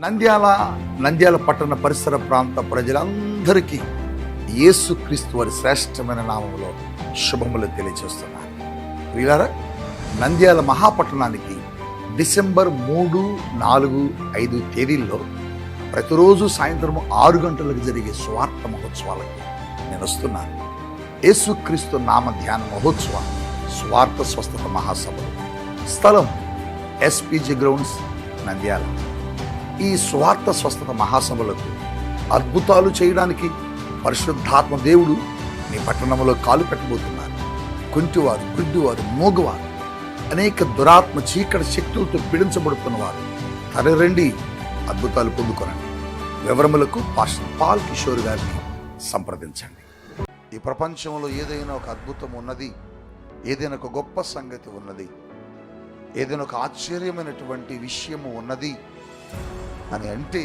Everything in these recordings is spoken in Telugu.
నంద్యాల పట్టణ పరిసర ప్రాంత ప్రజలందరికీ యేసుక్రీస్తు వారి శ్రేష్టమైన నామములో శుభములు తెలియజేస్తున్నారు. వీళ్ళారా, నంద్యాల మహాపట్టణానికి డిసెంబర్ 3, 4, 5 తేదీల్లో ప్రతిరోజు సాయంత్రం 6 గంటలకు జరిగే సువార్త మహోత్సవాలకు నేను వస్తున్నాను. యేసుక్రీస్తు నామ ధ్యాన మహోత్సవం స్వార్థ స్వస్థత మహాసభలు. స్థలం ఎస్పీజీ గ్రౌండ్స్, నంద్యాల. ఈ స్వార్థ స్వస్థత మహాసభలకు అద్భుతాలు చేయడానికి పరిశుద్ధాత్మ దేవుడు మీ పట్టణంలో కాలు పెట్టబోతున్నారు. కుంటివారు, గుడ్డివారు, మూగవారు, అనేక దురాత్మ చీకటి శక్తులతో పీడించబడుతున్నవారు తరలిరండి, అద్భుతాలు పొందుకోనండి. వివరములకు పాస్టర్ పాల్ కిషోర్ గారిని సంప్రదించండి. ఈ ప్రపంచంలో ఏదైనా ఒక అద్భుతం ఉన్నది, ఏదైనా ఒక గొప్ప సంగతి ఉన్నది, ఏదైనా ఒక ఆశ్చర్యమైనటువంటి విషయము ఉన్నది అని అంటే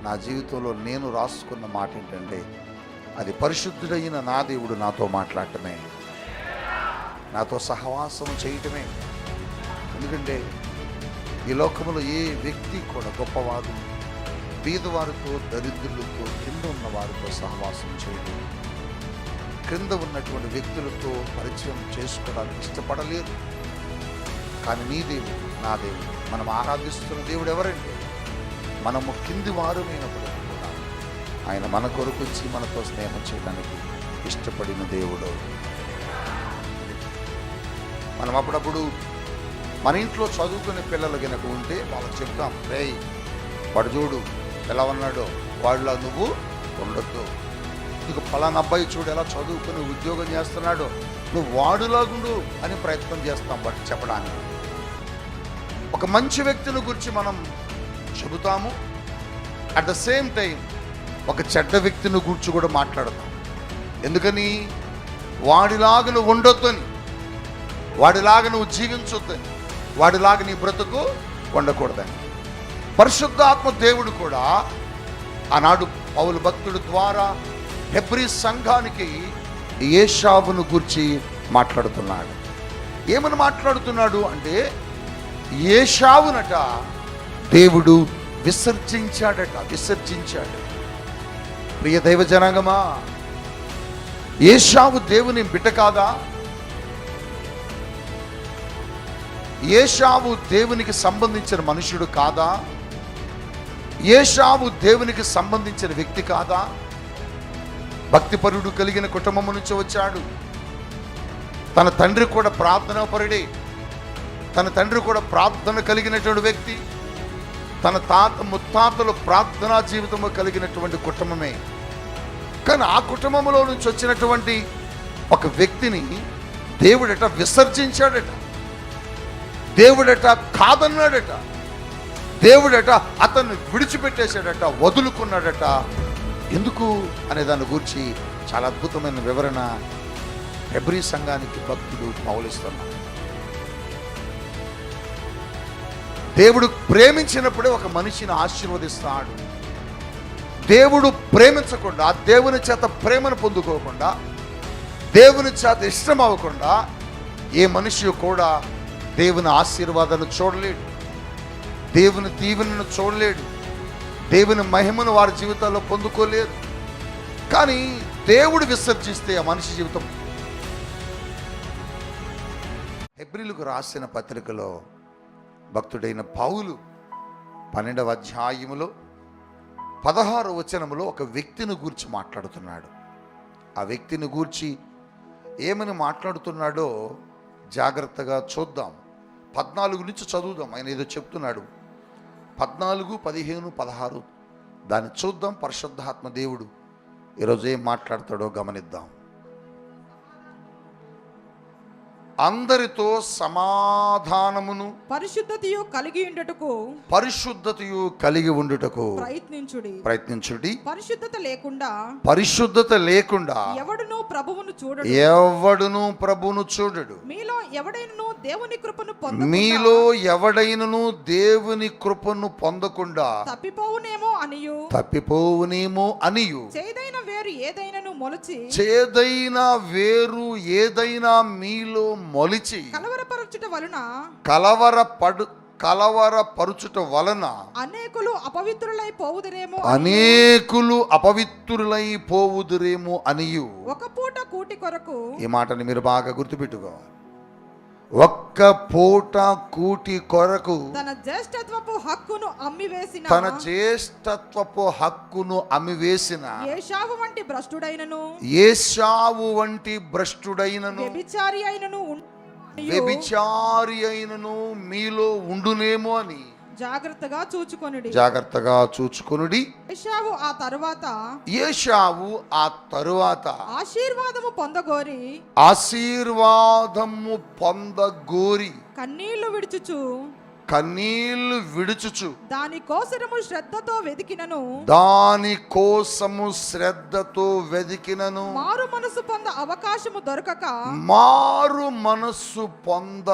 నా జీవితంలో నేను రాసుకున్న మాట ఏంటంటే, అది పరిశుద్ధుడైన నా దేవుడు నాతో మాట్లాడటమే, నాతో సహవాసం చేయటమే. ఎందుకంటే ఈ లోకంలో ఏ వ్యక్తి కూడా గొప్పవారు బీదవారితో, దరిద్రులతో, కింద ఉన్న వారితో సహవాసం చేయడం, క్రింద ఉన్నటువంటి వ్యక్తులతో పరిచయం చేసుకోవడానికి ఇష్టపడలేరు. కానీ నీ దేవుడు, నా దేవుడు, మనం ఆరాధిస్తున్న దేవుడు ఎవరంటే, మనము కింది వారమైనప్పుడు కూడా ఆయన మన కొరకు వచ్చి మనతో స్నేహం చేయడానికి ఇష్టపడిన దేవుడు. మనం అప్పుడప్పుడు మన ఇంట్లో చదువుకునే పిల్లలు కనుక ఉంటే వాళ్ళకి చెప్తాం, రేయ్ వాడు చూడు ఎలా ఉన్నాడో, వాళ్ళ నువ్వు ఉండొద్దు. నీకు ఫలానా అబ్బాయి చూడు ఎలా చదువుకుని ఉద్యోగం చేస్తున్నాడో, నువ్వు వాడులాగుండు అని ప్రయత్నం చేస్తాం వాటికి చెప్పడానికి. ఒక మంచి వ్యక్తిని గురించి మనం చెబుతాము, అట్ ద సేమ్ టైం ఒక చెడ్డ వ్యక్తిని గురించి కూడా మాట్లాడతాం. ఎందుకని? వాడిలాగా నువ్వు ఉండొద్దని, వాడిలాగా నువ్వు జీవించొద్దని, వాడిలాగా నీ బ్రతుకు ఉండకూడదని. పరిశుద్ధాత్మ దేవుడు కూడా ఆనాడు పౌలు భక్తుడి ద్వారా హెబ్రీ సంఘానికి ఏశావును గురించి మాట్లాడుతున్నాడు. ఏమని మాట్లాడుతున్నాడు అంటే, ఏశావునట దేవుడు విసర్జించాడు. ప్రియ దైవ జనాంగమా, ఏశావు దేవుని బిడ్డ కాదా? ఏశావు దేవునికి సంబంధించిన మనుషుడు కాదా? ఏశావు దేవునికి సంబంధించిన వ్యక్తి కాదా? భక్తిపరుడు కలిగిన కుటుంబం నుంచి వచ్చాడు. తన తండ్రి కూడా ప్రార్థనాపరుడే, తన తండ్రి కూడా ప్రార్థన కలిగినటువంటి వ్యక్తి, తన తాత ముత్తాతలు ప్రార్థనా జీవితము కలిగినటువంటి కుటుంబమే. కానీ ఆ కుటుంబంలో నుంచి వచ్చినటువంటి ఒక వ్యక్తిని దేవుడట విసర్జించాడట, దేవుడట కాదన్నాడట, దేవుడట అతన్ని విడిచిపెట్టేశాడట, వదులుకున్నాడట. ఎందుకు అనే దాని గురించి చాలా అద్భుతమైన వివరణ హెబ్రీ సంఘానికి భక్తుడు పౌలిస్తున్నాడు. దేవుడు ప్రేమించినప్పుడే ఒక మనిషిని ఆశీర్వదిస్తాడు. దేవుడు ప్రేమించకుండా, దేవుని చేత ప్రేమను పొందుకోకుండా, దేవుని చేత ఇష్టం అవ్వకుండా ఏ మనిషి కూడా దేవుని ఆశీర్వాదాన్ని చూడలేడు, దేవుని దీవెనను చూడలేడు, దేవుని మహిమను వారి జీవితాల్లో పొందుకోలేరు. కానీ దేవుడు విసర్జిస్తే ఆ మనిషి జీవితం. హెబ్రీలకు రాసిన పత్రికలో భక్తుడైన పౌలు 12వ అధ్యాయములో 16వ వచనములో ఒక వ్యక్తిని గూర్చి మాట్లాడుతున్నాడు. ఆ వ్యక్తిని గూర్చి ఏమని మాట్లాడుతున్నాడో జాగ్రత్తగా చూద్దాం. 14 నుంచి చదువుదాం. ఆయన ఏదో చెప్తున్నాడు. 14, 15, 16 దాన్ని చూద్దాం. పరిశుద్ధాత్మ దేవుడు ఈరోజు ఏం మాట్లాడతాడో గమనిద్దాం. అందరితో సమాధానమును పరిశుద్ధతయు కలిగి ఉండుటకు ప్రయత్నించుడి. పరిశుద్ధత లేకుండా ఎవడును ప్రభువును చూడడు. మీలో ఎవడైనను దేవుని కృపను పొందకుండా తప్పిపోవునేమో అనియు చేదైన వేరు ఏదైనా మీలో మొలిచి కలవరపరుచుట వలన అనేకులు అపవిత్రులైపోవుదురేమో అనియు. ఒక పూట కూటి కొరకు, ఈ మాటని మీరు బాగా గుర్తుపెట్టుకోవాలి. ఒక్క పూట కూటి కొరకు తన జ్యేష్ఠత్వపు హక్కును అమ్మివేసిన ఏశావు వంటి భ్రష్టుడైనను వ్యభిచారి అయినను మీలో ఉండునేమో అని జాగ్రత్తగా చూచుకొనుడి. ఏశావు ఆ తరువాత ఆశీర్వాదము పొందగోరి కన్నీళ్లు విడుచుచు దాని కోసము శ్రద్ధతో వెదికినను మారు మనసు పొంద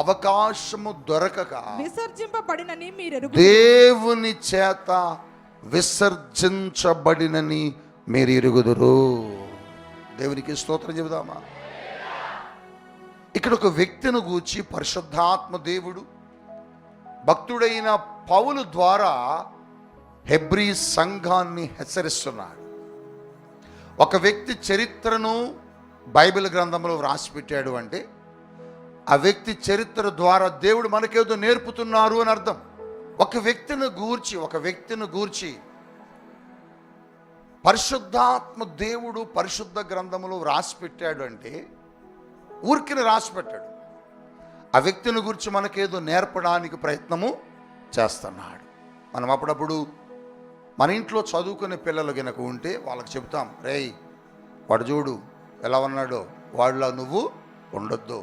అవకాశము దొరకక విసర్జింపబడినని మీరు దేవుని చేత విసర్జించబడినని మీరు ఎరుగుదురు. దేవునికి స్తోత్రం చెబుదామా. ఇక్కడ ఒక వ్యక్తిని గూర్చి పరిశుద్ధాత్మ దేవుడు భక్తుడైన పౌలు ద్వారా హెబ్రీ సంఘాన్ని హెచ్చరిస్తున్నాడు. ఒక వ్యక్తి చరిత్రను బైబిల్ గ్రంథంలో వ్రాసి పెట్టాడు అంటే ఆ వ్యక్తి చరిత్ర ద్వారా దేవుడు మనకేదో నేర్పుతున్నారు అని అర్థం. ఒక వ్యక్తిని గూర్చి పరిశుద్ధాత్మ దేవుడు పరిశుద్ధ గ్రంథంలో వ్రాసి పెట్టాడు అంటే ఊరికిని రాసి పెట్టాడు. ఆ వ్యక్తిని గురించి మనకేదో నేర్పడానికి ప్రయత్నము చేస్తున్నాడు. మనం అప్పుడప్పుడు మన ఇంట్లో చదువుకునే పిల్లలు గనక ఉంటే వాళ్ళకి చెప్తాం, రేయ్ వాడు చూడు ఎలా ఉన్నాడో, వాడిలా నువ్వు ఉండొద్దు.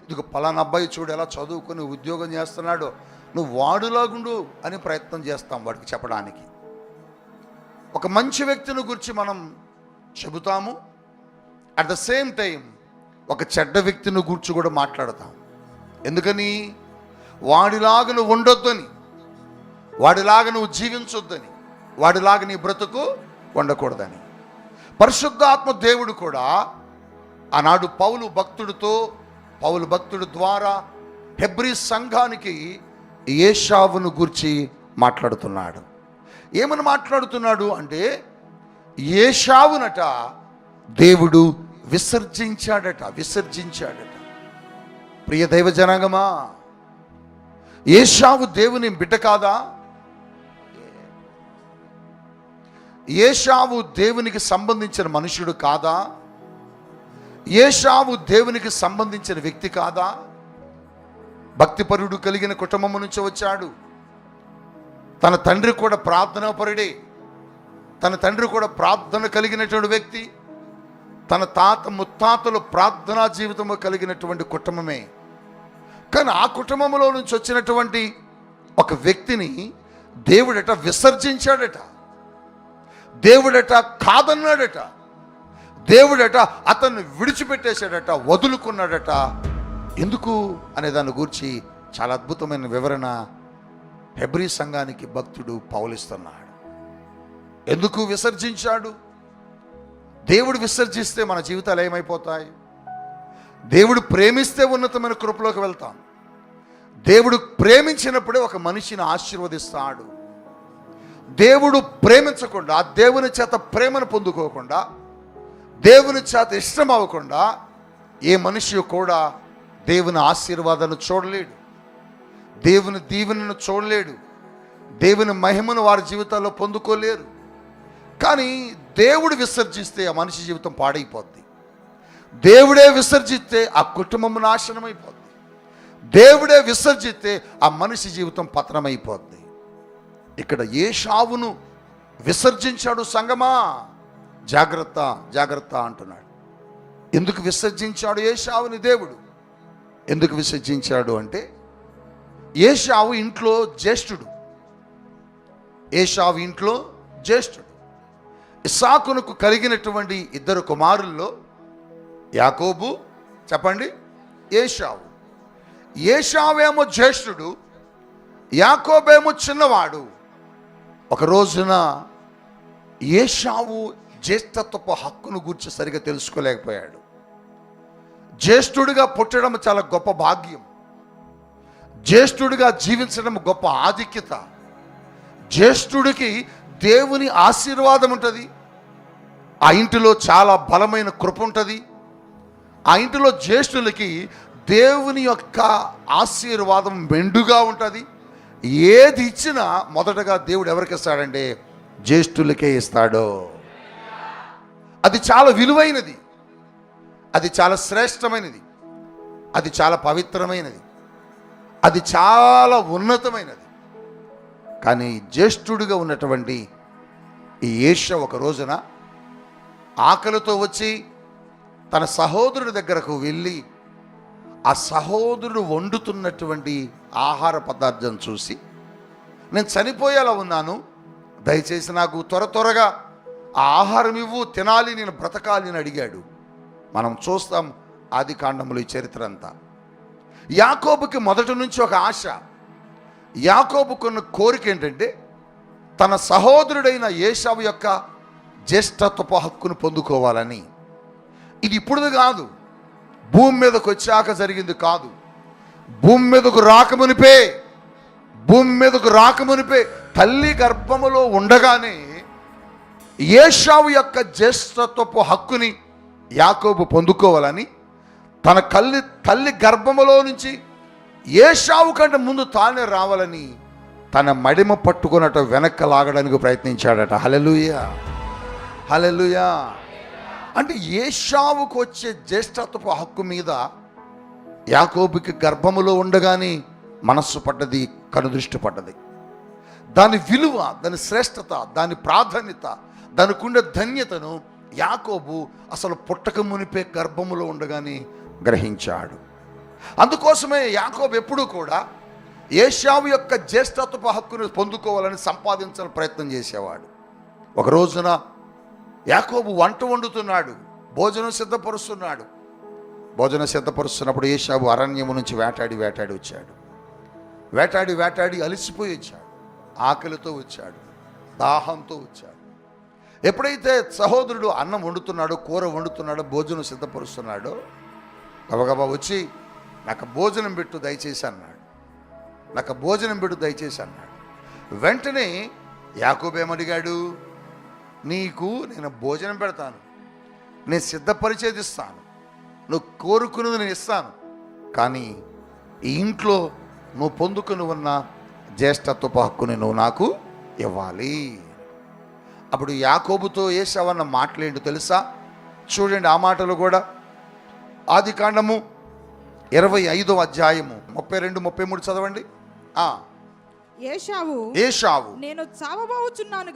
ఇదిగో పలానా అబ్బాయి చూడు ఎలా చదువుకొని ఉద్యోగం చేస్తున్నాడో, నువ్వు వాడులాగుండు అని ప్రయత్నం చేస్తాం వాడికి చెప్పడానికి. ఒక మంచి వ్యక్తిని గురించి మనం చెబుతాము, అట్ ద సేమ్ టైం ఒక చెడ్డ వ్యక్తిని గురించి కూడా మాట్లాడతాం. ఎందుకని? వాడిలాగా నువ్వు ఉండొద్దని, వాడిలాగా నువ్వు జీవించొద్దని, వాడిలాగా నీ బ్రతుకు ఉండకూడదని. పరిశుద్ధాత్మ దేవుడు కూడా ఆనాడు పౌలు భక్తుడు ద్వారా హెబ్రీ సంఘానికి ఏశావును గురించి మాట్లాడుతున్నాడు. ఏమని మాట్లాడుతున్నాడు అంటే ఏశావునట దేవుడు విసర్జించాడట. ప్రియ దైవ జనాంగమా, ఏశావు దేవుని బిడ్డ కాదా? ఏశావు దేవునికి సంబంధించిన మనుషుడు కాదా? ఏశావు దేవునికి సంబంధించిన వ్యక్తి కాదా? భక్తిపరుడు కలిగిన కుటుంబం నుంచి వచ్చాడు. తన తండ్రి కూడా ప్రార్థనాపరుడే. తన తండ్రి కూడా ప్రార్థన కలిగినటువంటి వ్యక్తి. తన తాత ముత్తాతలు ప్రార్థనా జీవితము కలిగినటువంటి కుటుంబమే. కానీ ఆ కుటుంబంలో నుంచి వచ్చినటువంటి ఒక వ్యక్తిని దేవుడట విసర్జించాడట. దేవుడట కాదన్నాడట. దేవుడట అతన్ని విడిచిపెట్టేశాడట, వదులుకున్నాడట. ఎందుకు అనే దాని గురించి చాలా అద్భుతమైన వివరణ హెబ్రీ సంఘానికి భక్తుడు పౌలిస్తున్నాడు. ఎందుకు విసర్జించాడు? దేవుడు విసర్జిస్తే మన జీవితాలు ఏమైపోతాయి? దేవుడు ప్రేమిస్తే ఉన్నతమైన కృపలోకి వెళ్తాం. దేవుడు ప్రేమించినప్పుడే ఒక మనిషిని ఆశీర్వదిస్తాడు. దేవుడు ప్రేమించకుండా, దేవుని చేత ప్రేమను పొందుకోకుండా, దేవుని చేత ఇష్టం అవ్వకుండా ఏ మనిషి కూడా దేవుని ఆశీర్వాదాన్ని చూడలేడు, దేవుని దీవెనను చూడలేడు, దేవుని మహిమను వారి జీవితాల్లో పొందుకోలేరు. కానీ దేవుడు విసర్జిస్తే ఆ మనిషి జీవితం పాడైపోద్ది. దేవుడే విసర్జిస్తే ఆ కుటుంబం నాశనం అయిపోద్ది. దేవుడే విసర్జిస్తే ఆ మనిషి జీవితం పతనమైపోద్ది. ఇక్కడ ఏశావును విసర్జించాడు. సంగమా జాగ్రత్త జాగ్రత్త అంటున్నాడు. ఎందుకు విసర్జించాడు ఏశావుని దేవుడు? ఎందుకు విసర్జించాడు అంటే ఏశావు ఇంట్లో జ్యేష్ఠుడు. ఇస్సాకునకు కలిగినటువంటి ఇద్దరు కుమారుల్లో యాకోబు, చెప్పండి, ఏశావు. ఏశావేమో జ్యేష్ఠుడు, యాకోబేమో చిన్నవాడు. ఒక రోజున ఏశావు జ్యేష్ఠత్వపు హక్కును గురించి సరిగా తెలుసుకోలేకపోయాడు. జ్యేష్ఠుడిగా పుట్టడం చాలా గొప్ప భాగ్యం. జ్యేష్ఠుడిగా జీవించడం గొప్ప ఆధిక్యత. జ్యేష్ఠుడికి దేవుని ఆశీర్వాదం ఉంటుంది. ఆ ఇంటిలో చాలా బలమైన కృప ఉంటుంది. ఆ ఇంటిలో జ్యేష్ఠులకి దేవుని యొక్క ఆశీర్వాదం మెండుగా ఉంటుంది. ఏది ఇచ్చినా మొదటగా దేవుడు ఎవరికి ఇస్తాడంటే జ్యేష్ఠులకే ఇస్తాడు. అది చాలా విలువైనది, అది చాలా శ్రేష్టమైనది, అది చాలా పవిత్రమైనది, అది చాలా ఉన్నతమైనది. కానీ జ్యేష్ఠుడిగా ఉన్నటువంటి ఈ ఏషా ఒక రోజున ఆకలితో వచ్చి తన సహోదరుడి దగ్గరకు వెళ్ళి ఆ సహోదరుడు వండుతున్నటువంటి ఆహార పదార్థం చూసి, నేను చనిపోయేలా ఉన్నాను, దయచేసి నాకు త్వరగా ఆ ఆహారం ఇవ్వు, తినాలి, నేను బ్రతకాలి అని అడిగాడు. మనం చూస్తాం ఆది కాండంలో ఈ చరిత్ర అంతా. యాకోబుకి మొదటి నుంచి ఒక ఆశ. యాకోబుకున్న కోరిక ఏంటంటే తన సహోదరుడైన ఏశావు యొక్క జ్యేష్ఠత్వపు హక్కును పొందుకోవాలని. ఇది ఇప్పుడుది కాదు, భూమి మీదకు వచ్చాక జరిగింది కాదు. భూమి మీదకు రాకమునిపే తల్లి గర్భములో ఉండగానే ఏశావు యొక్క జ్యేష్ఠత్వపు హక్కుని యాకోబు పొందుకోవాలని తన తల్లి గర్భములో నుంచి ఏశావు కంటే ముందు తానే రావాలని తన మడిమ పట్టుకున్నట్టు వెనక్కి లాగడానికి ప్రయత్నించాడట. హల్లెలూయా, హల్లెలూయా. అంటే ఏశావుకు వచ్చే జ్యేష్ఠత్వపు హక్కు మీద యాకోబుకి గర్భములో ఉండగానే మనస్సు పడ్డది, కనుదృష్టి పడ్డది. దాని విలువ, దాని శ్రేష్టత, దాని ప్రాధాన్యత, దానికి ఉండే ధన్యతను యాకోబు అసలు పుట్టక మునిపే గర్భములో ఉండగానే గ్రహించాడు. అందుకోసమే యాకోబు ఎప్పుడూ కూడా ఏశావు యొక్క జ్యేష్ఠత్వపు హక్కును పొందుకోవాలని సంపాదించాలని ప్రయత్నం చేసేవాడు. ఒక రోజున యాకోబు వంట వండుతున్నాడు, భోజనం సిద్ధపరుస్తున్నప్పుడు ఏశావు అరణ్యము నుంచి వేటాడి వచ్చాడు. వేటాడి అలసిపోయి వచ్చాడు, ఆకలితో వచ్చాడు, దాహంతో వచ్చాడు. ఎప్పుడైతే సహోదరుడు అన్నం వండుతున్నాడో, కూర వండుతున్నాడో, భోజనం సిద్ధపరుస్తున్నాడో, గబగబా వచ్చి నాకు భోజనం పెట్టు దయచేసి అన్నాడు. వెంటనే యాకోబు ఏమడిగాడు, నీకు నేను భోజనం పెడతాను, నేను సిద్ధపరిచేది ఇస్తాను, నువ్వు కోరుకున్నది నేను ఇస్తాను, కానీ ఈ ఇంట్లో నువ్వు పొందుకుని ఉన్న జ్యేష్ఠత్వపు హక్కుని నువ్వు నాకు ఇవ్వాలి. అప్పుడు యాకోబుతో ఏశావు అన్న మాటలేంటో తెలుసా? చూడండి, ఆ మాటలు కూడా ఆది కాండము 25వ అధ్యాయము 32-33 చదవండి. ఏశావు నేను చావగోరుచున్నాను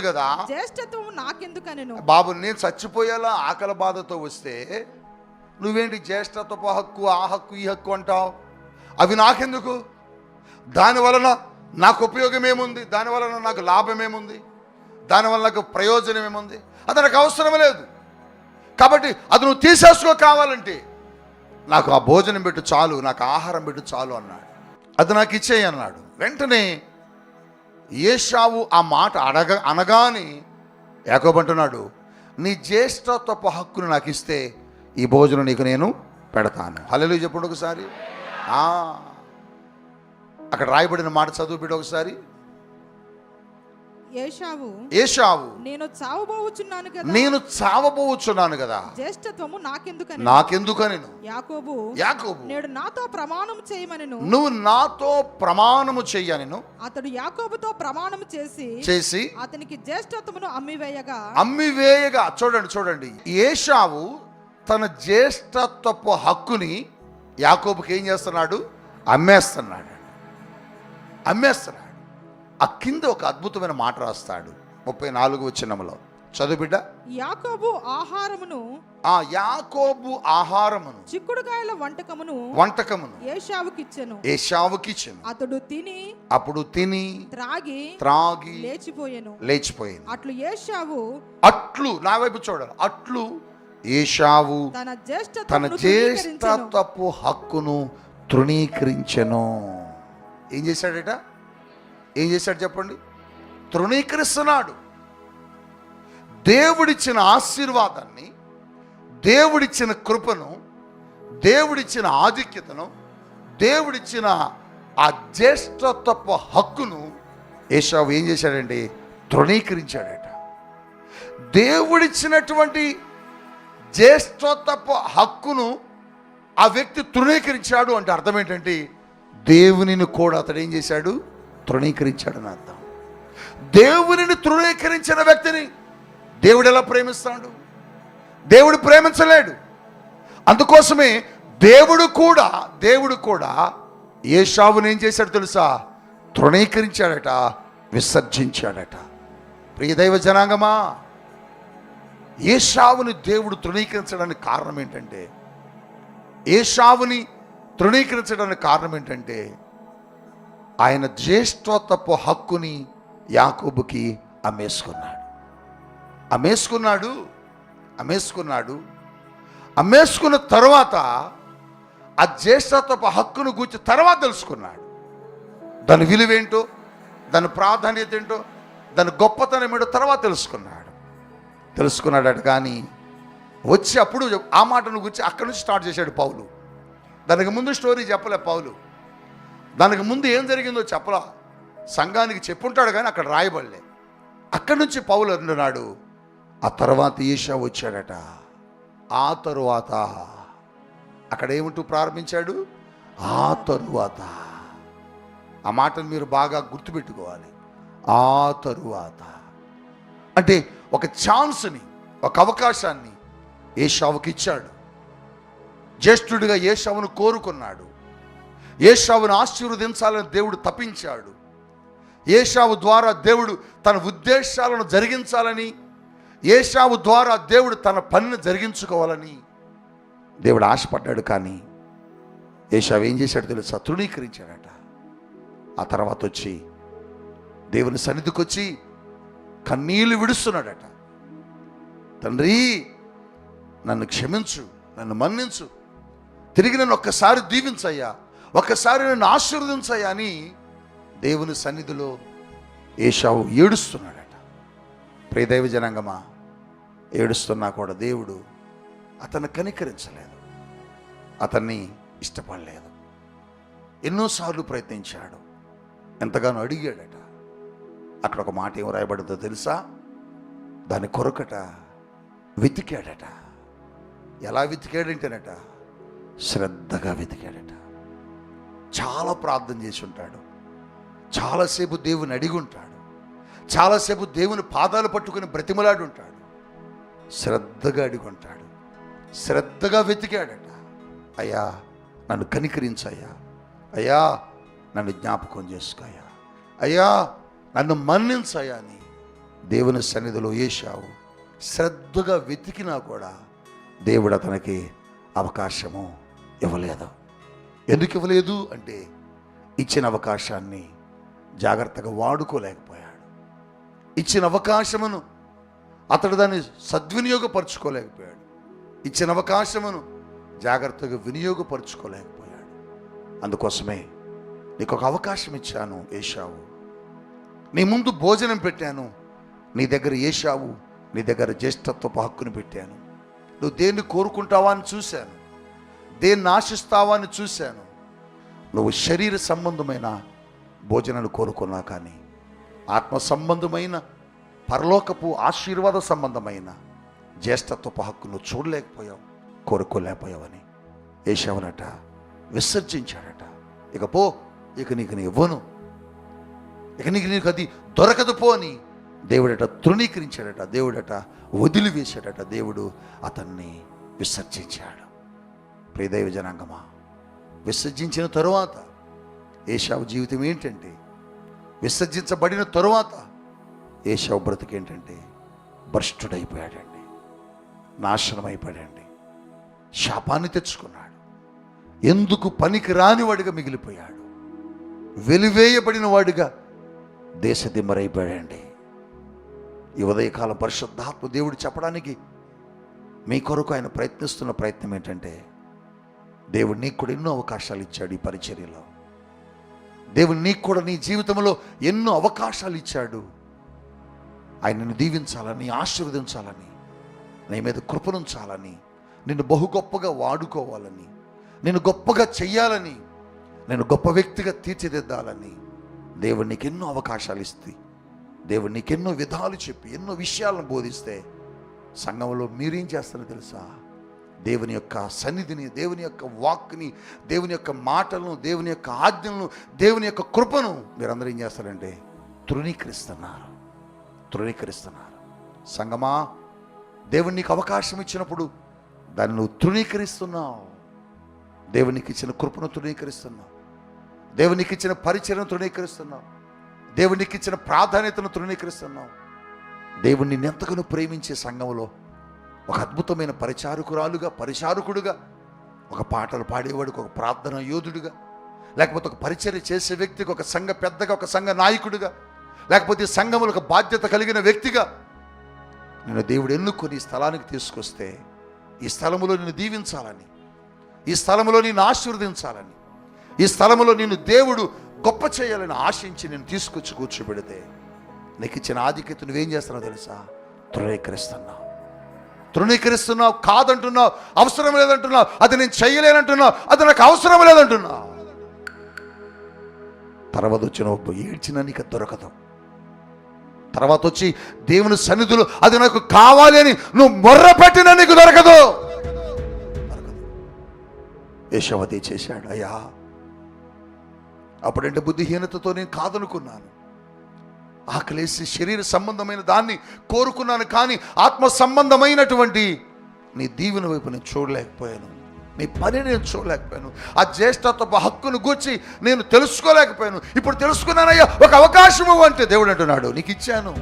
కదా, జ్యేష్ఠత్వము నాకెందుకనెను. బాబు, నేను చచ్చిపోయేలా ఆకలి బాధతో వస్తే నువ్వేంటి జ్యేష్ఠత్వపు హక్కు, ఆ హక్కు, ఈ హక్కు అంటావు? అవి నాకెందుకు? దానివలన నాకు ఉపయోగం ఏముంది? దానివలన నాకు లాభం ఏముంది? దానివల్ల నాకు ప్రయోజనం ఏముంది? అది నాకు అవసరం లేదు. కాబట్టి అది నువ్వు తీసేసుకో, కావాలంటే నాకు ఆ భోజనం పెట్టు చాలు, నాకు ఆహారం పెట్టు చాలు అన్నాడు. అది నాకు ఇచ్చేయి అన్నాడు. వెంటనే ఏశావు ఆ మాట అనగానే యాకోబు అంటున్నాడు, నీ జ్యేష్ఠత్వపు హక్కును నాకు ఇస్తే ఈ భోజనం నీకు నేను పెడతాను. హల్లెలూయా చెప్పండి ఒకసారి. అక్కడ రాయబడిన మాట చదువు బిడ్డ ఒకసారి. ఏశావు నేను చావబోచున్నాను కదా, జ్యేష్ఠత్వము నాకెందుకని యాకోబు నేడు నాతో ప్రమాణం చేయమనెను. నువ్వు నాతో ప్రమాణము చెయ్యనెను. అతడు యాకోబుతో ప్రమాణం చేసి అతనికి జ్యేష్ఠత్వమును అమ్మివేయగా చూడండి, ఏశావు తన జ్యేష్ఠత్వపు హక్కుని యాకోబుకి ఏం చేస్తున్నాడు? అమ్మేస్తున్నాడు. ఆ కింద ఒక అద్భుతమైన మాట రాస్తాడు 34వ వచనంలో. చదువు బిడ్డ. యాకోబు ఆహారమును చిక్కుడుకాయల వంటకమును ఏశావుకిచ్చెను. అప్పుడు తిని త్రాగి లేచిపోయాను. అట్లు నా వైపు చూడాలి. అట్లు ఏశావు తన జ్యేష్ఠత్వపు హక్కును తృణీకరించెను. ఏం చేశాడు చెప్పండి? తృణీకరిస్తున్నాడు. దేవుడిచ్చిన ఆశీర్వాదాన్ని, దేవుడిచ్చిన కృపను, దేవుడిచ్చిన ఆధిక్యతను, దేవుడిచ్చిన ఆ జ్యేష్ఠత్వపు హక్కును ఏశావు ఏం చేశాడండి? తృణీకరించాడట. దేవుడిచ్చినటువంటి జ్యేష్ఠత్వపు హక్కును ఆ వ్యక్తి తృణీకరించాడు అంటే అర్థం ఏంటంటే దేవునిని కూడా అతడు ఏం చేశాడు? తృణీకరించాడని అర్థం. దేవునిని తృణీకరించిన వ్యక్తిని దేవుడు ఎలా ప్రేమిస్తాడు? దేవుడు ప్రేమించలేడు. అందుకోసమే దేవుడు కూడా ఏశావుని ఏం చేశాడు తెలుసా? తృణీకరించాడట, విసర్జించాడట. ప్రియ దైవ జనాంగమా, ఏశావుని దేవుడు తృణీకరించడానికి కారణం ఏంటంటే ఆయన జ్యేష్ఠత్వపు హక్కుని యాకోబుకి అమ్మేసుకున్న తర్వాత ఆ జ్యేష్ఠత్వపు హక్కును గూర్చి తర్వాత తెలుసుకున్నాడు. దాని విలువేంటో, దాని ప్రాధాన్యత ఏంటో, దాని గొప్పతనం ఏంటో తర్వాత తెలుసుకున్నాడట. కానీ వచ్చి అప్పుడు ఆ మాటను గురించి అక్కడి నుంచి స్టార్ట్ చేశాడు పౌలు. దానికి ముందు స్టోరీ చెప్పలే పౌలు. దానికి ముందు ఏం జరిగిందో చెప్పలా. సంఘానికి చెప్పుంటాడు కానీ అక్కడ రాయబడలే. అక్కడి నుంచి పౌలు అంటున్నాడు, ఆ తర్వాత ఏశావు వచ్చాడట. ఆ తరువాత అక్కడ ఏమంటూ ప్రారంభించాడు? ఆ తరువాత. ఆ మాటను మీరు బాగా గుర్తుపెట్టుకోవాలి. ఆ తరువాత అంటే ఒక ఛాన్స్ని, ఒక అవకాశాన్ని ఏశావుకి ఇచ్చాడు. జ్యేష్ఠుడిగా ఏశావును కోరుకున్నాడు. ఏశావును ఆశీర్వదించాలని దేవుడు తప్పించాడు. ఏశావు ద్వారా దేవుడు తన ఉద్దేశాలను జరిగించాలని, ఏశావు ద్వారా దేవుడు తన పనిని జరిగించుకోవాలని దేవుడు ఆశపడ్డాడు. కానీ ఏశావు ఏం చేశాడు తెలుసా? తృణీకరించాడట. ఆ తర్వాత వచ్చి దేవుని సన్నిధికి వచ్చి కన్నీళ్లు విడుస్తున్నాడట. తండ్రి, నన్ను క్షమించు, నన్ను మన్నించు, తిరిగి నన్ను ఒక్కసారి దీవించయ్యా, ఒక్కసారి నన్ను ఆశీర్వదించయ్యా అని దేవుని సన్నిధిలో ఏశావు ఏడుస్తున్నాడట. ప్రియ దైవ జనాంగమా, ఏడుస్తున్నా కూడా దేవుడు అతన్ని కనికరించలేదు, అతన్ని ఇష్టపడలేదు. ఎన్నోసార్లు ప్రయత్నించాడు, ఎంతగానో అడిగాడట. అక్కడ ఒక మాట ఏం రాయబడిందో తెలుసా? దాని కొరకట వెతికాడట. ఎలా వెతికాడంటేనట, శ్రద్ధగా వెతికాడట. చాలా ప్రార్థన చేసి ఉంటాడు, చాలాసేపు దేవుని అడిగి ఉంటాడు, చాలాసేపు దేవుని పాదాలు పట్టుకుని బ్రతిమలాడి ఉంటాడు, శ్రద్ధగా అడిగి ఉంటాడు, శ్రద్ధగా వెతికాడట. అయ్యా నన్ను కనికరించయ్యా, అయ్యా నన్ను జ్ఞాపకం చేసుకోయ్యా, అయ్యా నన్ను మన్నించయ్యా అని దేవుని సన్నిధిలో ఏశావు శ్రద్ధగా వెతికినా కూడా దేవుడు అతనికి అవకాశము ఇవ్వలేదు. ఎందుకు ఇవ్వలేదు అంటే ఇచ్చిన అవకాశాన్ని జాగ్రత్తగా వాడుకోలేకపోయాడు. ఇచ్చిన అవకాశమును అతడు దాన్ని సద్వినియోగపరచుకోలేకపోయాడు. ఇచ్చిన అవకాశమును జాగ్రత్తగా వినియోగపరచుకోలేకపోయాడు. అందుకోసమే నీకు ఒక అవకాశం ఇచ్చాను ఏశావు, నీ ముందు భోజనం పెట్టాను, నీ దగ్గర ఏశావు, నీ దగ్గర జ్యేష్ఠత్వపు హక్కును పెట్టాను. నువ్వు దేన్ని కోరుకుంటావా అని చూశాను, దేన్ని ఆశిస్తావా అని చూశాను. నువ్వు శరీర సంబంధమైన భోజనాన్ని కోరుకున్నా కానీ ఆత్మ సంబంధమైన పరలోకపు ఆశీర్వాద సంబంధమైన జ్యేష్ఠత్వపు హక్కు నువ్వు చూడలేకపోయావు, కోరుకోలేకపోయావని ఏశావునట విసర్జించాడట. ఇక పో, ఇక నీకు నీ ఇవ్వను, ఇక నీకు అది దొరకదు పో అని దేవుడట తృణీకరించాడట. దేవుడట వదిలివేశాడట. దేవుడు అతన్ని విసర్జించాడు. ప్రియదైవ జనాంగమా, విసర్జించిన తరువాత ఏశావు జీవితం ఏంటంటే, విసర్జించబడిన తరువాత ఏశావు బ్రతికేంటంటే భ్రష్టుడైపోయాడండి, నాశనం అయిపోయాడండి, శాపాన్ని తెచ్చుకున్నాడు, ఎందుకు పనికి రానివాడిగా మిగిలిపోయాడు, వెలివేయబడిన వాడిగా దేశదిమ్మరైపోయాడండి. ఈ ఉదయకాలం పరిశుద్ధాత్మ దేవుడు చెప్పడానికి మీ కొరకు ఆయన ప్రయత్నిస్తున్న ప్రయత్నం ఏంటంటే, దేవుడు నీకు కూడా ఎన్నో అవకాశాలు ఇచ్చాడు. ఈ పరిచర్యలో దేవుడు నీకు కూడా నీ జీవితంలో ఎన్నో అవకాశాలు ఇచ్చాడు. ఆయన నిన్ను దీవించాలని, ఆశీర్వదించాలని, నీ మీద కృపనుంచాలని, నిన్ను బహు గొప్పగా వాడుకోవాలని, నిన్ను గొప్పగా చెయ్యాలని నేను గొప్ప వ్యక్తిగా తీర్చిదిద్దాలని దేవుడు నీకు ఎన్నో అవకాశాలు ఇస్తే, దేవుడు నీకు ఎన్నో విధాలు చెప్పి ఎన్నో విషయాలను బోధిస్తే, సంఘంలో మీరేం చేస్తారో తెలుసా? దేవుని యొక్క సన్నిధిని, దేవుని యొక్క వాక్ని, దేవుని యొక్క మాటలను, దేవుని యొక్క ఆజ్ఞలను, దేవుని యొక్క కృపను మీరందరూ ఏం చేస్తారంటే తృణీకరిస్తున్నారు. సంగమా, దేవుడు నీకు అవకాశం ఇచ్చినప్పుడు దాన్ని నువ్వు తృణీకరిస్తున్నావు. దేవునికి ఇచ్చిన కృపను తృణీకరిస్తున్నావు. దేవునికి ఇచ్చిన పరిచయను తృణీకరిస్తున్నావు. దేవునికి ఇచ్చిన ప్రాధాన్యతను తృణీకరిస్తున్నావు. దేవుడు నిన్ను ఎంతగానో ప్రేమించే సంఘంలో ఒక అద్భుతమైన పరిచారకుడుగా, ఒక పాటలు పాడేవాడికి, ఒక ప్రార్థన యోధుడిగా, లేకపోతే ఒక పరిచర్య చేసే వ్యక్తికి, ఒక సంఘ పెద్దగా, ఒక సంఘ నాయకుడిగా, లేకపోతే సంఘములో ఒక బాధ్యత కలిగిన వ్యక్తిగా నిన్ను దేవుడు ఎన్నుకొని ఈ స్థలానికి తీసుకొస్తే, ఈ స్థలములో నిన్ను దీవించాలని, ఈ స్థలములో నిన్ను ఆశీర్వదించాలని, ఈ స్థలములో నిన్ను దేవుడు గొప్ప చేయాలని ఆశించి నేను తీసుకొచ్చి కూర్చోబెడితే, నీకు ఇచ్చిన ఆధిక్యత నువ్వేం చేస్తున్నావు తెలుసా? తృణీకరిస్తున్నావు, కాదంటున్నావు, అవసరం లేదంటున్నావు, అది నేను చేయలేనంటున్నావు, అది నాకు అవసరం లేదంటున్నావు. తర్వాత వచ్చిన ఏడ్చినా నీకు దొరకదు. తర్వాత వచ్చి దేవుని సన్నిధిలో అది నాకు కావాలి అని నువ్వు మొర్ర పెట్టినా నీకు దొరకదు. యెషోవా చేశాడు. అయ్యా, అప్పుడంటే బుద్ధిహీనతతో నేను కాదనుకున్నాను, ఆకలేసి శరీర సంబంధమైన దాన్ని కోరుకున్నాను, కానీ ఆత్మ సంబంధమైనటువంటి నీ దీవెన వైపు నేను చూడలేకపోయాను, నీ పని నేను చూడలేకపోయాను, ఆ జ్యేష్ఠత్వ హక్కును గూర్చి నేను తెలుసుకోలేకపోయాను. ఇప్పుడు తెలుసుకున్నానయ్యా, ఒక అవకాశము అంటే దేవుడు అంటున్నాడు, నీకు ఇచ్చాను,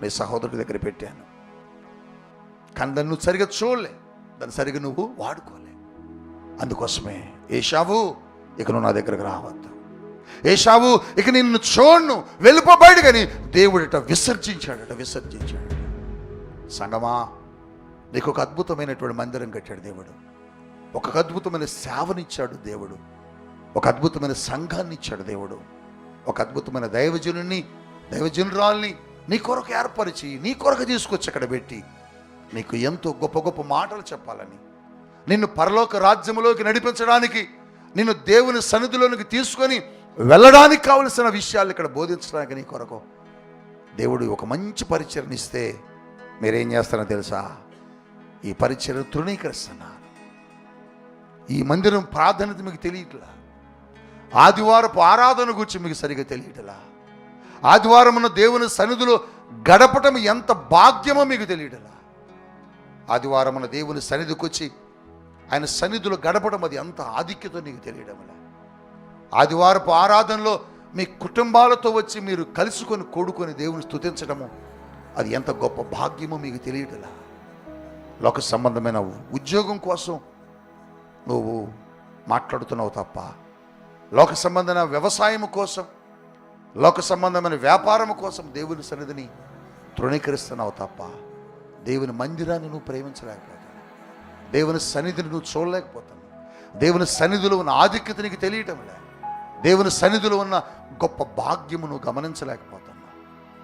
నీ సహోదరుడి దగ్గర పెట్టాను, కానీ దాన్ని నువ్వు సరిగా చూడలే, దాన్ని సరిగా నువ్వు వాడుకోలే. అందుకోసమే ఏశావు, ఇక నువ్వు నా దగ్గరకు రావద్దు, ఏశావు ఇక నిన్ను చూడను, వెళ్ళిపోబడి, కానీ దేవుడట విసర్జించాడు. సంగమా, నీకు ఒక అద్భుతమైనటువంటి మందిరం కట్టాడు దేవుడు, ఒక అద్భుతమైన సేవనిచ్చాడు దేవుడు, ఒక అద్భుతమైన సంఘాన్ని ఇచ్చాడు దేవుడు, ఒక అద్భుతమైన దైవజనురాల్ని నీ కొరకు ఏర్పరిచి, నీ కొరకు తీసుకొచ్చి అక్కడ పెట్టి, నీకు ఎంతో గొప్ప గొప్ప మాటలు చెప్పాలని, నిన్ను పరలోక రాజ్యములోకి నడిపించడానికి, నిన్ను దేవుని సన్నిధిలోనికి తీసుకొని వెళ్ళడానికి కావలసిన విషయాలు ఇక్కడ బోధించడానికి నీ కొరకు దేవుడు ఒక మంచి పరిచయం ఇస్తే, మీరేం చేస్తారో తెలుసా? ఈ పరిచయం తృణీకరిస్తున్నారు. ఈ మందిరం ప్రాధాన్యత మీకు తెలియట్లా, ఆదివారపు ఆరాధన గురించి మీకు సరిగా తెలియట్లా, ఆదివారమున దేవుని సన్నిధిలో గడపటం ఎంత భాగ్యమో మీకు తెలియట్లా, ఆదివారమున దేవుని సన్నిధికి వచ్చి ఆయన సన్నిధిలో గడపడం అది ఎంత ఆధిక్యతో నీకు తెలియడంలా, ఆదివారపు ఆరాధనలో మీ కుటుంబాలతో వచ్చి మీరు కలుసుకొని కూడుకొని దేవుని స్తుతించడము అది ఎంత గొప్ప భాగ్యమో మీకు తెలియటలా. లోక సంబంధమైన ఉద్యోగం కోసం నువ్వు మాట్లాడుతున్నావు తప్ప, లోక సంబంధమైన వ్యవసాయం కోసం, లోక సంబంధమైన వ్యాపారం కోసం దేవుని సన్నిధిని తృణీకరిస్తున్నావు తప్ప, దేవుని మందిరాన్ని నువ్వు ప్రేమించలేకపోతున్నావు, దేవుని సన్నిధిని నువ్వు చూడలేకపోతున్నావు, దేవుని సన్నిధిలో ఉన్న ఆధిక్యత నీకు తెలియటం లే, దేవుని సన్నిధిలో ఉన్న గొప్ప భాగ్యము నువ్వు గమనించలేకపోతున్నావు.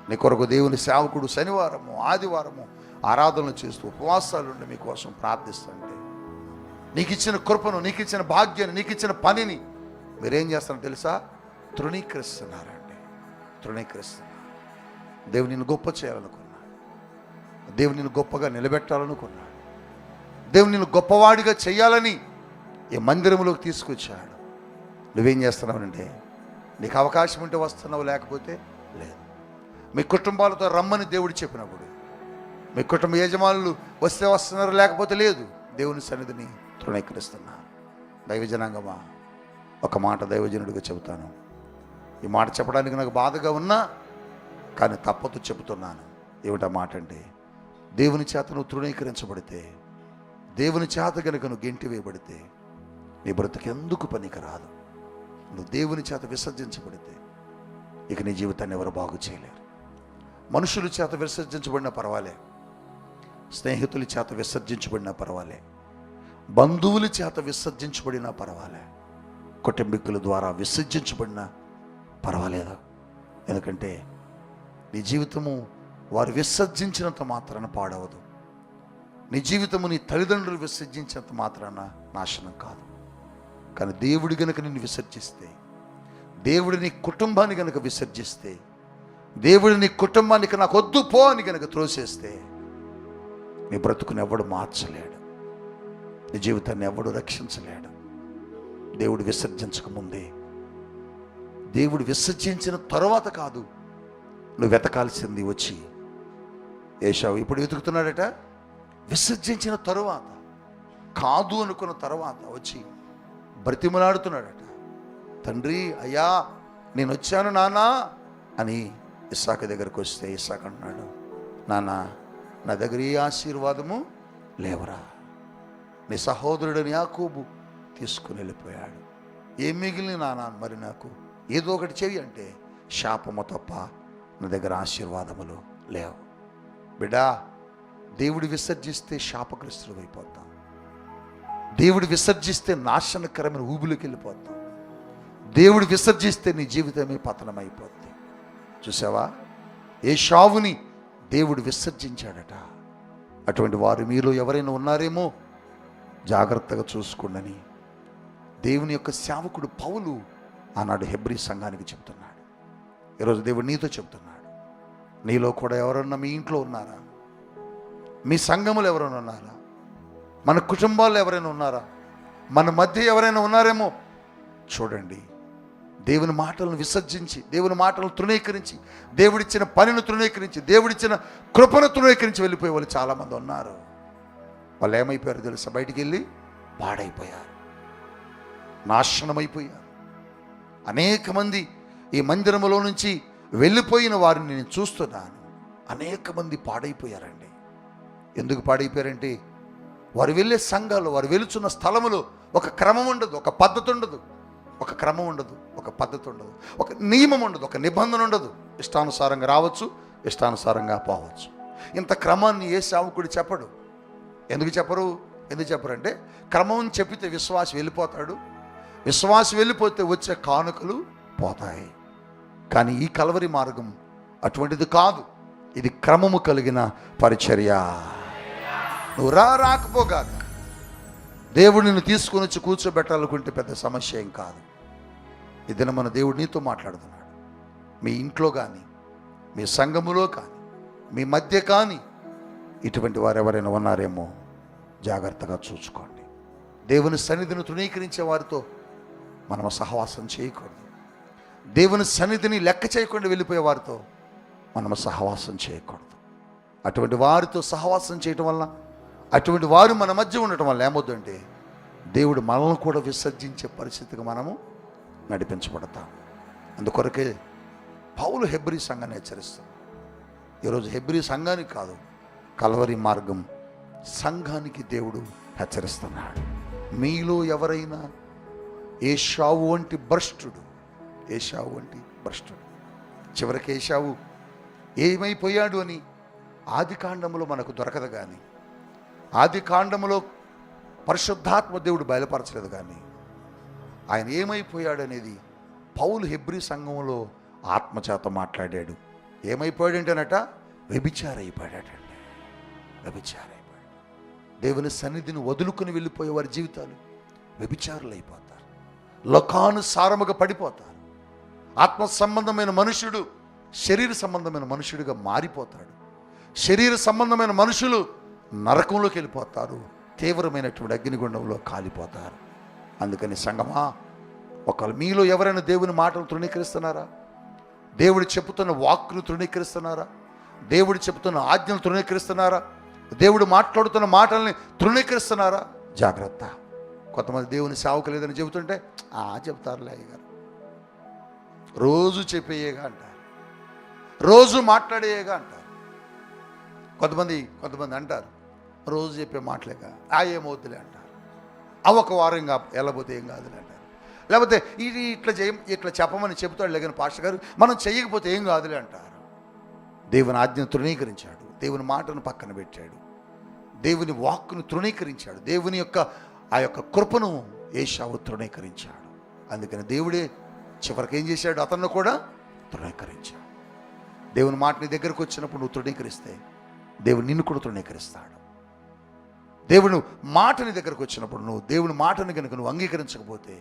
నీ కొరకు దేవుని సేవకుడు శనివారము ఆదివారము ఆరాధనలు చేస్తూ ఉపవాసాలుండి మీకోసం ప్రార్థిస్తుంటే, నీకు ఇచ్చిన కృపను, నీకు ఇచ్చిన భాగ్యాన్ని, నీకు ఇచ్చిన పనిని మీరేం చేస్తారో తెలుసా? తృణీకరిస్తున్నారండి. దేవుడు నిన్ను గొప్ప చేయాలనుకున్నాడు, దేవుడు నిన్ను గొప్పగా నిలబెట్టాలనుకున్నాడు, దేవుడు నిన్ను గొప్పవాడిగా చేయాలని ఈ మందిరంలోకి తీసుకొచ్చాడు. నువ్వేం చేస్తున్నావంటే, నీకు అవకాశం ఉంటే వస్తున్నావు, లేకపోతే లేదు. మీ కుటుంబాలతో రమ్మని దేవుడు చెప్పినప్పుడు, మీ కుటుంబ యజమానులు వస్తే వస్తున్నారు, లేకపోతే లేదు. దేవుని సన్నిధిని తృణీకరిస్తున్నారు. దైవజనాంగమా, ఒక మాట దైవజనుడిగా చెబుతాను. ఈ మాట చెప్పడానికి నాకు బాధగా ఉన్నా కానీ తప్పదు చెబుతున్నాను. ఏమిటా మాట అంటే, దేవుని చేత నువ్వు తృణీకరించబడితే, దేవుని చేత కనుక నువ్వు గెంటి వేయబడితే, నీ బ్రతుకు ఎందుకు పనికి రాదు. నువ్వు దేవుని చేత విసర్జించబడితే ఇక నీ జీవితాన్ని ఎవరు బాగు చేయలేరు. మనుషుల చేత విసర్జించబడినా పర్వాలే, స్నేహితుల చేత విసర్జించబడినా పర్వాలే, బంధువుల చేత విసర్జించబడినా పర్వాలే, కుటుంబీకుల ద్వారా విసర్జించబడినా పర్వాలేదు. ఎందుకంటే నీ జీవితము వారు విసర్జించినంత మాత్రాన పాడవదు, నీ జీవితము నీ తల్లిదండ్రులు విసర్జించినంత మాత్రాన నాశనం కాదు. కానీ దేవుడు గనుక నిన్ను విసర్జిస్తే, దేవుడు నీ కుటుంబాన్ని గనుక విసర్జిస్తే, దేవుడు నీ కుటుంబానికి నాకు వద్దు పో అని గనుక త్రోసేస్తే, నీ బ్రతుకుని ఎవడు మార్చలేడు, నీ జీవితాన్ని ఎవడు రక్షించలేడు. దేవుడు విసర్జించక ముందే, దేవుడు విసర్జించిన తరువాత కాదు నువ్వు వెతకాల్సింది వచ్చి. ఏశావు ఇప్పుడు వెతుకుతున్నాడట, విసర్జించిన తరువాత, కాదు అనుకున్న తర్వాత వచ్చి బ్రతిమలాడుతున్నాడట. తండ్రి, అయ్యా నేను వచ్చాను నాన్నా అని ఇస్సాకు దగ్గరకు వస్తే ఇస్సాకు అంటున్నాడు, నాన్న నా దగ్గర ఏ ఆశీర్వాదము లేవరా, నీ సహోదరుడని యాకోబు తీసుకుని వెళ్ళిపోయాడు, ఏం మిగిలిన నాన్న మరి నాకు ఏదో ఒకటి చెయ్యి అంటే, శాపము తప్ప నా దగ్గర ఆశీర్వాదములు లేవు. బిడ్డా, దేవుడు విసర్జిస్తే శాపగ్రస్తులు అయిపోతాం, దేవుడు విసర్జిస్తే నాశనకరమైన ఊబిలోకి వెళ్ళిపోతాం, దేవుడు విసర్జిస్తే నీ జీవితమే పతనమైపోద్ది. చూసావా, ఏశావుని దేవుడు విసర్జించాడట. అటువంటి వారు మీలో ఎవరైనా ఉన్నారేమో జాగ్రత్తగా చూసుకోండి. దేవుని యొక్క సేవకుడు పౌలు ఆనాడు హెబ్రీ సంఘానికి చెప్తున్నాడు. ఈరోజు దేవుడు నీతో చెప్తున్నాడు, నీలో కూడా ఎవరన్నా మీ ఇంట్లో ఉన్నారా, మీ సంఘములు ఎవరైనా ఉన్నారా, మన కుటుంబాల్లో ఎవరైనా ఉన్నారా, మన మధ్య ఎవరైనా ఉన్నారేమో చూడండి. దేవుని మాటలను విసర్జించి, దేవుని మాటలను తృణీకరించి, దేవుడిచ్చిన పనిని తృణీకరించి, దేవుడిచ్చిన కృపను తృణీకరించి వెళ్ళిపోయే వాళ్ళు చాలామంది ఉన్నారు. వాళ్ళు ఏమైపోయారు తెలుసా? బయటికి వెళ్ళి పాడైపోయారు, నాశనమైపోయారు. అనేక మంది ఈ మందిరములో నుంచి వెళ్ళిపోయిన వారిని నేను చూస్తున్నాను. అనేక మంది పాడైపోయారండి. ఎందుకు పాడైపోయారంటే, వారు వెళ్ళే సంఘాలు, వారు వెలుచున్న స్థలములో ఒక క్రమం ఉండదు, ఒక పద్ధతి ఉండదు, ఒక క్రమం ఉండదు, ఒక పద్ధతి ఉండదు, ఒక నియమం ఉండదు, ఒక నిబంధన ఉండదు. ఇష్టానుసారంగా రావచ్చు, ఇష్టానుసారంగా పోవచ్చు. ఇంత క్రమాన్ని ఏ సేవకుడు చెప్పడు. ఎందుకు చెప్పరంటే, క్రమం చెప్పితే విశ్వాసి వెళ్ళిపోతాడు, విశ్వాసి వెళ్ళిపోతే వచ్చే కానుకలు పోతాయి. కానీ ఈ కల్వరి మార్గం అటువంటిది కాదు. ఇది క్రమము కలిగిన పరిచర్య. నువ్వు రాకపోగాక దేవుడు నిన్ను తీసుకొని వచ్చి కూర్చోబెట్టాలనుకుంటే పెద్ద సమస్య ఏం కాదు. ఇదిన మన దేవుడు నీతో మాట్లాడుతున్నాడు. మీ ఇంట్లో కానీ, మీ సంఘములో కానీ, మీ మధ్య కానీ ఇటువంటి వారు ఎవరైనా ఉన్నారేమో జాగ్రత్తగా చూసుకోండి. దేవుని సన్నిధిని తృణీకరించే వారితో మనం సహవాసం చేయకూడదు. దేవుని సన్నిధిని లెక్క చేయకుండా వెళ్ళిపోయే వారితో మనం సహవాసం చేయకూడదు. అటువంటి వారితో సహవాసం చేయటం వల్ల, అటువంటి వారు మన మధ్య ఉండటం వల్ల ఏమవుతుందంటే, దేవుడు మనల్ని కూడా విసర్జించే పరిస్థితికి మనము నడిపించబడతాం. అందుకొరకే పౌలు హెబ్రీ సంఘాన్ని హెచ్చరిస్తాం. ఈరోజు హెబ్రీ సంఘానికి కాదు, కల్వరి మార్గం సంఘానికి దేవుడు హెచ్చరిస్తున్నాడు. మీలో ఎవరైనా ఏశావు వంటి భ్రష్టుడు, చివరికి ఏశావు ఏమైపోయాడు అని ఆది కాండములో మనకు దొరకదు. కానీ ఆది కాండములో పరిశుద్ధాత్మ దేవుడు బయలుపరచలేదు. కానీ ఆయన ఏమైపోయాడు అనేది పౌలు హెబ్రీ సంఘంలో ఆత్మచేత మాట్లాడాడు. ఏమైపోయాడంటేనట, వ్యభిచారైపోయాడండి. దేవుని సన్నిధిని వదులుకుని వెళ్ళిపోయే వారి జీవితాలు వ్యభిచారులు అయిపోతారు, లోకానుసారముగా పడిపోతారు. ఆత్మ సంబంధమైన మనుషుడు శరీర సంబంధమైన మనుషుడిగా మారిపోతాడు. శరీర సంబంధమైన మనుషులు నరకంలోకి వెళ్ళిపోతారు, తీవ్రమైనటువంటి అగ్నిగుండంలో కాలిపోతారు. అందుకని సంగమా, ఒకవేళ మీలో ఎవరైనా దేవుని మాటలు తృణీకరిస్తున్నారా, దేవుడు చెబుతున్న వాక్కును తృణీకరిస్తున్నారా, దేవుడు చెబుతున్న ఆజ్ఞలు తృణీకరిస్తున్నారా, దేవుడు మాట్లాడుతున్న మాటల్ని తృణీకరిస్తున్నారా, జాగ్రత్త. కొంతమంది దేవుని సేవకు లేదని చెబుతుంటే చెప్తారులే అయ్యగారు, రోజు చెప్పేయేగా అంటారు, రోజు మాట్లాడేయేగా అంటారు. కొంతమంది అంటారు, రోజు చెప్పే మాటలేగా ఏమవుతులే అంటారు. ఒక వారంగా వెళ్ళబోతే ఏం కాదులే అంటారు. లేకపోతే ఇది ఇట్లా చెప్పమని చెబుతాడు లేదని పాస్టర్ గారు, మనం చెయ్యకపోతే ఏం కాదులే అంటారు. దేవుని ఆజ్ఞను తృణీకరించాడు, దేవుని మాటను పక్కన పెట్టాడు, దేవుని వాక్కును తృణీకరించాడు, దేవుని యొక్క ఆ యొక్క కృపను ఏశావు తృణీకరించాడు. అందుకని దేవుడే చివరికి ఏం చేశాడు, అతన్ని కూడా తృణీకరించాడు. దేవుని మాట నీ దగ్గరకు వచ్చినప్పుడు నువ్వు తృణీకరిస్తే దేవుడు నిన్ను కూడా తృణీకరిస్తాడు. దేవుని మాట నీ దగ్గరకు వచ్చినప్పుడు నువ్వు దేవుని మాటని కనుక నువ్వు అంగీకరించకపోతే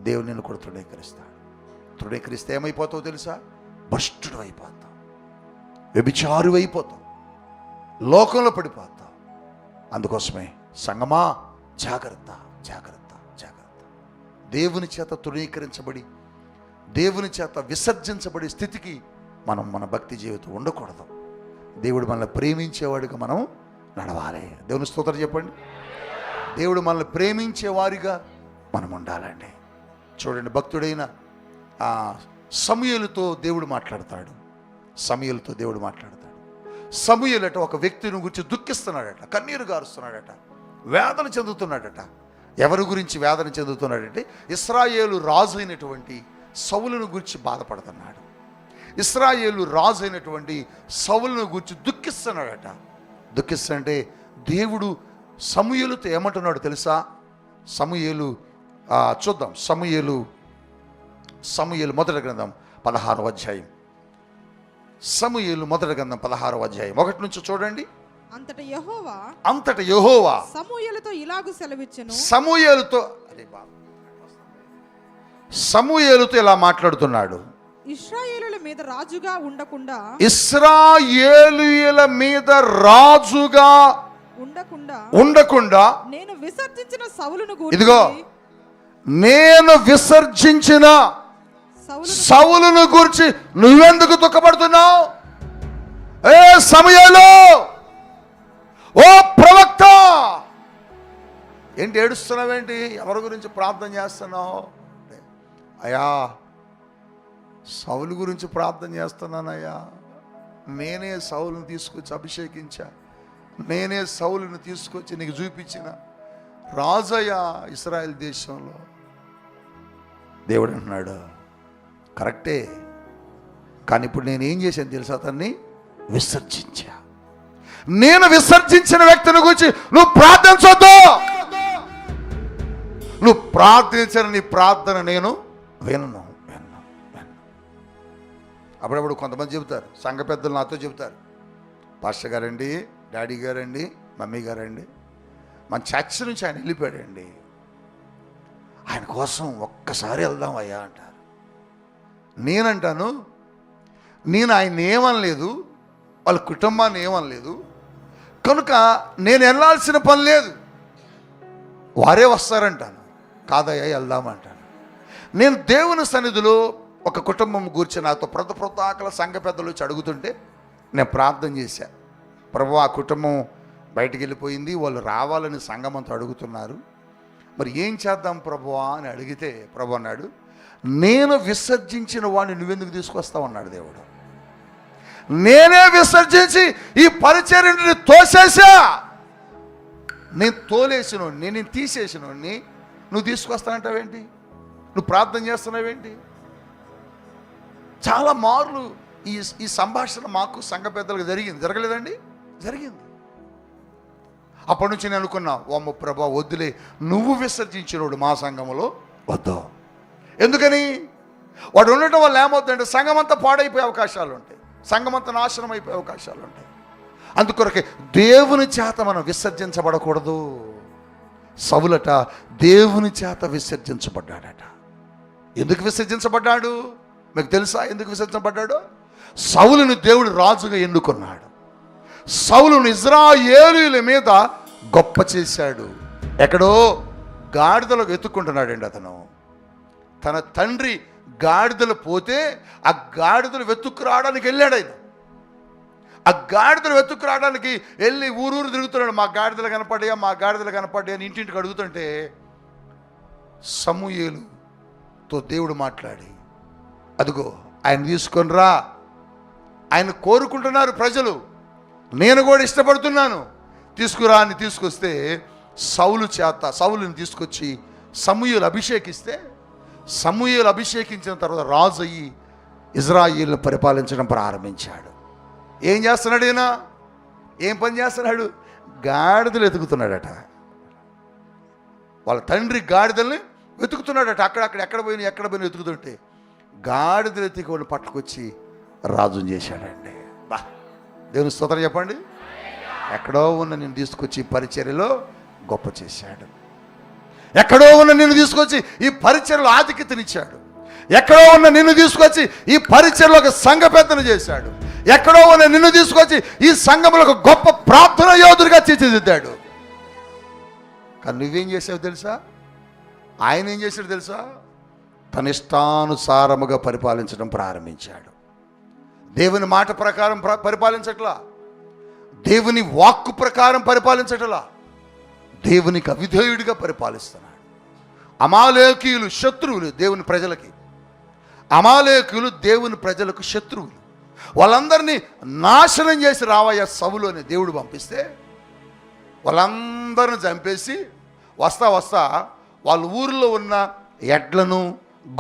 దేవుడు నిన్ను కూడా తృణీకరిస్తాడు. తృణీకరిస్తే ఏమైపోతావు తెలుసా? భ్రష్టుడు అయిపోతావు, వ్యభిచారు అయిపోతావు, లోకంలో పడిపోతావు. అందుకోసమే సంగమా జాగ్రత్త, జాగ్రత్త, జాగ్రత్త. దేవుని చేత తృణీకరించబడి దేవుని చేత విసర్జించబడే స్థితికి మన భక్తి జీవితం ఉండకూడదు. దేవుడు మనల్ని ప్రేమించేవాడిగా మనం నడవాలి. దేవుని స్తోత్రం చెప్పండి. దేవుడు మనల్ని ప్రేమించేవారిగా మనం ఉండాలండి. చూడండి, భక్తుడైన సమూయేలుతో దేవుడు మాట్లాడతాడు. సమూయేలుతో దేవుడు మాట్లాడతాడు. సమూయేలట ఒక వ్యక్తిని గురించి దుఃఖిస్తున్నాడట, కన్నీరు గారుస్తున్నాడట, వేదన చెందుతున్నాడట. ఎవరి గురించి వేదన చెందుతున్నాడంటే ఇశ్రాయేలు రాజు అయినటువంటి సౌలును గురించి బాధపడుతున్నాడు. ఇశ్రాయేలు రాజు అయినటువంటి సౌలును గురించి దుఃఖిస్తున్నాడట. దుఃఖిస్తుంటే దేవుడు సమూయేలుతో ఏమంటున్నాడు తెలుసా? సమూయేలు చూద్దాం. సమూయేలు మొదటి గ్రంథం 16వ అధ్యాయం. సమూయేలు మొదటి గ్రంథం 16వ అధ్యాయం 1 నుంచి చూడండి. అంతట యెహోవా సమూయేలుతో ఇలాగు సెలవిచ్చెను. సమూయేలుతో ఇలా మాట్లాడుతున్నాడు. ఇశ్రాయేలుల మీద రాజుగా ఉండకుండా నేను విసర్జించిన సౌలును గూర్చి, ఇదిగో నేను విసర్జించిన సౌలును గురించి నువ్వెందుకు దుఃఖపడుతున్నావు? ఏ సమూయేలు, ఓ ప్రవక్త, ఏంటి ఏడుస్తున్నావేంటి? ఎవరి గురించి ప్రార్థన చేస్తున్నావు? అయ్యా, సౌలు గురించి ప్రార్థన చేస్తున్నానయ్యా. నేనే సౌలును తీసుకొచ్చి అభిషేకించా, నేనే సౌలును తీసుకొచ్చి నీకు చూపించిన రాజయ్యా ఇశ్రాయేల్ దేశంలో. దేవుడు అంటున్నాడు, కరెక్టే, కానీ ఇప్పుడు నేనేం చేశాను తెలుసా? అతన్ని విసర్జించా. నేను విసర్జించిన వ్యక్తిని గురించి నువ్వు ప్రార్థించొద్దు. నువ్వు ప్రార్థించిన నీ ప్రార్థన నేను వినను. అప్పుడప్పుడు కొంతమంది చెబుతారు, సంఘ పెద్దలు నాతో చెబుతారు, పాస్టర్ గారండి, డాడీ గారండి, మమ్మీ గారండి, మన చర్చ్ నుంచి ఆయన వెళ్ళిపోయాడండి, ఆయన కోసం ఒక్కసారి వెళ్దాం అయ్యా అంటారు. నేనంటాను, నేను ఆయన ఏమనలేదు, వాళ్ళ కుటుంబాన్ని ఏమనలేదు, కనుక నేను వెళ్ళాల్సిన పని లేదు, వారే వస్తారంటాను. కాదయ్యా వెళ్దామంటాను. నేను దేవుని సన్నిధిలో ఒక కుటుంబం గురించి నాతో ప్రొద్దాకల సంఘ పెద్దలు వచ్చి అడుగుతుంటే నేను ప్రార్థన చేశా. ప్రభు, ఆ కుటుంబం బయటికి వెళ్ళిపోయింది, వాళ్ళు రావాలని సంఘం అంతా అడుగుతున్నారు, మరి ఏం చేద్దాం ప్రభువా అని అడిగితే ప్రభు అన్నాడు, నేను విసర్జించిన వాడిని నువ్వెందుకు తీసుకొస్తావు అన్నాడు దేవుడు. నేనే విసర్జించి ఈ పరిచర్యని తోసేసా. నేను తోలేసినోడిని, నేను తీసేసినోడిని నువ్వు తీసుకొస్తానంటావేంటి? నువ్వు ప్రార్థన చేస్తున్నావేంటి? చాలా మార్లు ఈ సంభాషణ మాకు సంఘ పెద్దలకు జరగలేదండి? జరిగింది. అప్పటి నుంచి నేను అనుకున్నా, ఓమ్మ ప్రభా వద్దులే, నువ్వు విసర్జించినోడు మా సంఘంలో వద్దు. ఎందుకని? వాడు ఉండటం వల్ల ఏమవుతుందంటే సంఘం అంతా పాడైపోయే అవకాశాలు ఉంటాయి, సంఘం అంతా నాశనం అయిపోయే అవకాశాలు ఉంటాయి. అందుకొరకే దేవుని చేత మనం విసర్జించబడకూడదు. సౌలట దేవుని చేత విసర్జించబడ్డాడట. ఎందుకు విసర్జించబడ్డాడు మీకు తెలుసా? ఎందుకు విసర్జించబడ్డాడు? సౌలుని దేవుడు రాజుగా ఎన్నుకున్నాడు. సౌలును ఇశ్రాయేలీయుల మీద గొప్ప చేశాడు. ఎక్కడో గాడిదలు వెతుక్కుంటున్నాడండి అతను. తన తండ్రి గాడిదలు పోతే ఆ గాడిదలు వెతుక్కు రావడానికి వెళ్ళాడు ఆయన. ఆ గాడిదలు వెతుక్కు రావడానికి వెళ్ళి ఊరూరు తిరుగుతున్నాడు. మా గాడిదలు కనపడ్డాయా, మా గాడిదలు కనపడ్డాయా అని ఇంటింటికి అడుగుతుంటే సమూయేలుతో దేవుడు మాట్లాడి, అదిగో ఆయన తీసుకొని రా, ఆయన కోరుకుంటున్నారు ప్రజలు, నేను కూడా ఇష్టపడుతున్నాను, తీసుకురా అని తీసుకొస్తే సౌలుని తీసుకొచ్చి సమూయేలు అభిషేకిస్తే, సమూయేలు అభిషేకించిన తర్వాత రాజు అయ్యి ఇశ్రాయేలును పరిపాలించడం ప్రారంభించాడు. ఏం చేస్తున్నాడు ఈయన? ఏం పని చేస్తున్నాడు? గాడిదలు వెతుకుతున్నాడట. వాళ్ళ తండ్రి గాడిదల్ని వెతుకుతున్నాడట. ఎక్కడ పోయినా వెతుకుతుంటే గాడిదలు ఎత్తుకు వాళ్ళు పట్టుకొచ్చి రాజుని చేశాడండి. దేవుని స్తోత్రం చెప్పండి. ఎక్కడో ఉన్న నేను తీసుకొచ్చి పరిచర్యలో గొప్ప చేశాడు. ఎక్కడో ఉన్న నిన్ను తీసుకొచ్చి ఈ పరిచర్లో ఆధిక్యతనిచ్చాడు. ఎక్కడో ఉన్న నిన్ను తీసుకొచ్చి ఈ పరిచర్లో ఒక సంఘ పెద్దను చేశాడు. ఎక్కడో ఉన్న నిన్ను తీసుకొచ్చి ఈ సంఘంలో ఒక గొప్ప ప్రార్థన యోధుడిగా తీర్చిదిద్దాడు. కానీ నువ్వేం చేసావు తెలుసా? ఆయన ఏం చేశాడు తెలుసా? తన ఇష్టానుసారముగా పరిపాలించడం ప్రారంభించాడు. దేవుని మాట ప్రకారం పరిపాలించట్లా, దేవుని వాక్కు ప్రకారం పరిపాలించట్లా, దేవునికి అవిధేయుడిగా పరిపాలిస్తున్నాడు. అమాలేకీయులు శత్రువులు దేవుని ప్రజలకి. అమాలేకీయులు దేవుని ప్రజలకు శత్రువులు. వాళ్ళందరినీ నాశనం చేసి రావయ్య సౌలు అని దేవుడు పంపిస్తే వాళ్ళందరిని చంపేసి వస్తా వస్తా వాళ్ళ ఊరిలో ఉన్న ఎడ్లను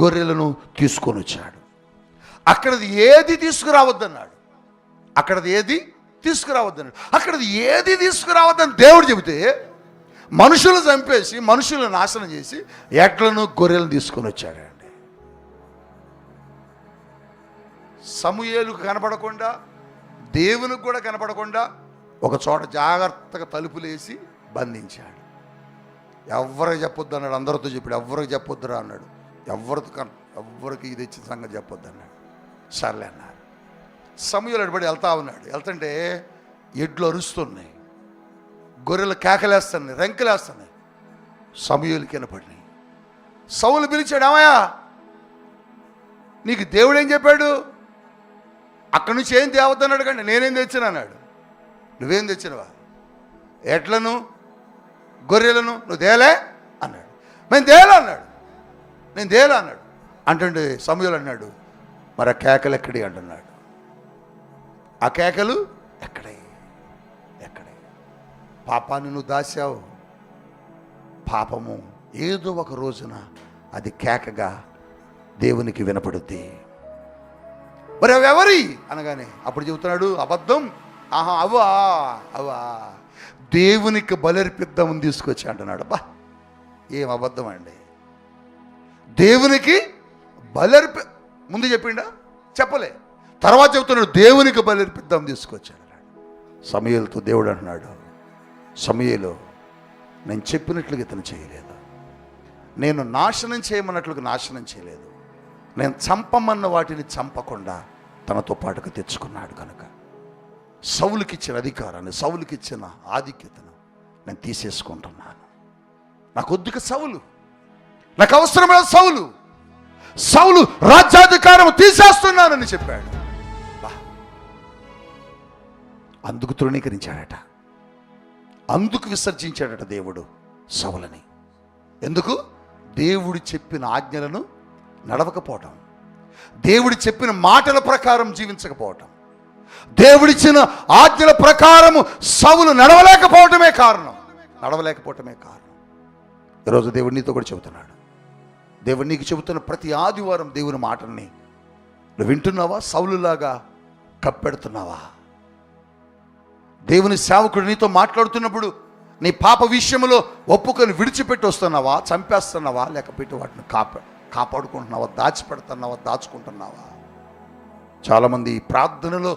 గొర్రెలను తీసుకొని వచ్చాడు. అక్కడది ఏది తీసుకురావద్దన్నాడు. అక్కడది ఏది తీసుకురావద్దని దేవుడు చెబితే మనుషులు చంపేసి మనుషులను నాశనం చేసి ఎడ్లను గొర్రెలను తీసుకొని వచ్చాడండి. సమూయేలుకు కనపడకుండా, దేవునికి కూడా కనపడకుండా ఒక చోట జాగ్రత్తగా తలుపులేసి బంధించాడు. ఎవరికి చెప్పొద్దు అన్నాడు. అందరితో చెప్పాడు, ఎవరికి చెప్పొద్దురా అన్నాడు. ఎవరికి ఇది ఇచ్చిన సంగతి చెప్పొద్దు అన్నాడు. సర్లే అన్నారు. సమూయేలు అడిపడి వెళ్తా ఉన్నాడు. వెళ్తుంటే ఎడ్లు అరుస్తున్నాయి, గొర్రెలు కేకలేస్తున్నాయి, రెంకలేస్తున్నాయి. సమూయేలు కనపడినాయి. సౌలు పిలిచాడు, ఏమయ్యా నీకు దేవుడు ఏం చెప్పాడు? అక్కడి నుంచి ఏం తేవద్దన్నాడు. కండి నేనేం తెచ్చాను అన్నాడు. నువ్వేం తెచ్చినవా? ఎడ్లను గొర్రెలను నువ్వు తేలే అన్నాడు. నేను తేలా అన్నాడు. అంటే సమూయేలు అన్నాడు, మరి ఆ కేకలు ఎక్కడి అంటున్నాడు. ఆ కేకలు ఎక్కడే? పాపాన్ని నువ్వు దాచావు. పాపము ఏదో ఒక రోజున అది కేకగా దేవునికి వినపడుద్ది. మరి అవి ఎవరి అనగానే అప్పుడు చెబుతున్నాడు, అబద్ధం. అవా దేవునికి బలర్పిద్దామని తీసుకొచ్చి అంటున్నాడు. బా ఏం అబద్ధం అండి! దేవునికి ముందు చెప్పిండా? చెప్పలే. తర్వాత చెబుతున్నాడు, దేవునికి బలర్పిద్దాం తీసుకొచ్చాడు. సమూయేలుతో దేవుడు అంటున్నాడు, సమూయేలు నేను చెప్పినట్లుగా ఇతను చేయలేదు. నేను నాశనం చేయమన్నట్లుగా నాశనం చేయలేదు. నేను చంపమన్న వాటిని చంపకుండా తనతో పాటుగా తెచ్చుకున్నాడు. కనుక సౌలుకి ఇచ్చిన అధికారాన్ని, సౌలుకి ఇచ్చిన ఆధిక్యతను నేను తీసేసుకుంటున్నాను. నాకు వద్దుక సౌలు, నాకు అవసరమైన సౌలు రాజ్యాధికారం తీసేస్తున్నానని చెప్పాడు. అందుకు తృణీకరించాడట, అందుకు విసర్జించాడట దేవుడు సౌలని. ఎందుకు? దేవుడు చెప్పిన ఆజ్ఞలను నడవకపోవటం, దేవుడు చెప్పిన మాటల ప్రకారం జీవించకపోవటం, దేవుడిచ్చిన ఆజ్ఞల ప్రకారము సౌలు నడవలేకపోవటమే కారణం. ఈరోజు దేవుడు నీతో కూడా చెబుతున్నాడు. దేవుడు నీకు చెబుతున్న ప్రతి ఆదివారం దేవుని మాటల్ని నువ్వు వింటున్నావా? సౌలులాగా కప్పెడుతున్నావా? దేవుని సేవకుడు నీతో మాట్లాడుతున్నప్పుడు నీ పాప విషయంలో ఒప్పుకొని విడిచిపెట్టి వస్తున్నావా? చంపేస్తున్నావా? లేకపోతే వాటిని కాపాడుకుంటున్నావా? దాచుకుంటున్నావా? చాలామంది ప్రార్థనలో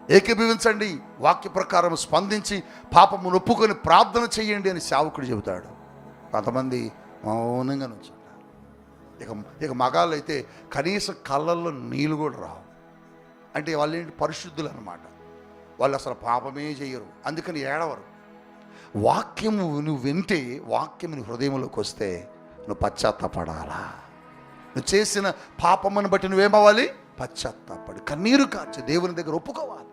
ఏకీభవించండి, వాక్య ప్రకారం స్పందించి పాపమును ఒప్పుకొని ప్రార్థన చేయండి అని సేవకుడు చెబుతాడు. కొంతమంది మౌనంగా నుంచుంటారు. ఇక మగాళ్ళు అయితే కనీసం కళ్ళల్లో నీళ్ళు కూడా రావు. అంటే వాళ్ళు ఏంటి? పరిశుద్ధులు అన్నమాట. వాళ్ళు అసలు పాపమే చేయరు, అందుకని ఏడవరు. వాక్యము నువ్వు వింటే, వాక్యం నీ హృదయంలోకి వస్తే నువ్వు పశ్చాత్తాపడాలా. నువ్వు చేసిన పాపమును బట్టి నువ్వేమవ్వాలి? పశ్చాత్తాపడి కన్నీరు కార్చి దేవుని దగ్గర ఒప్పుకోవాలి.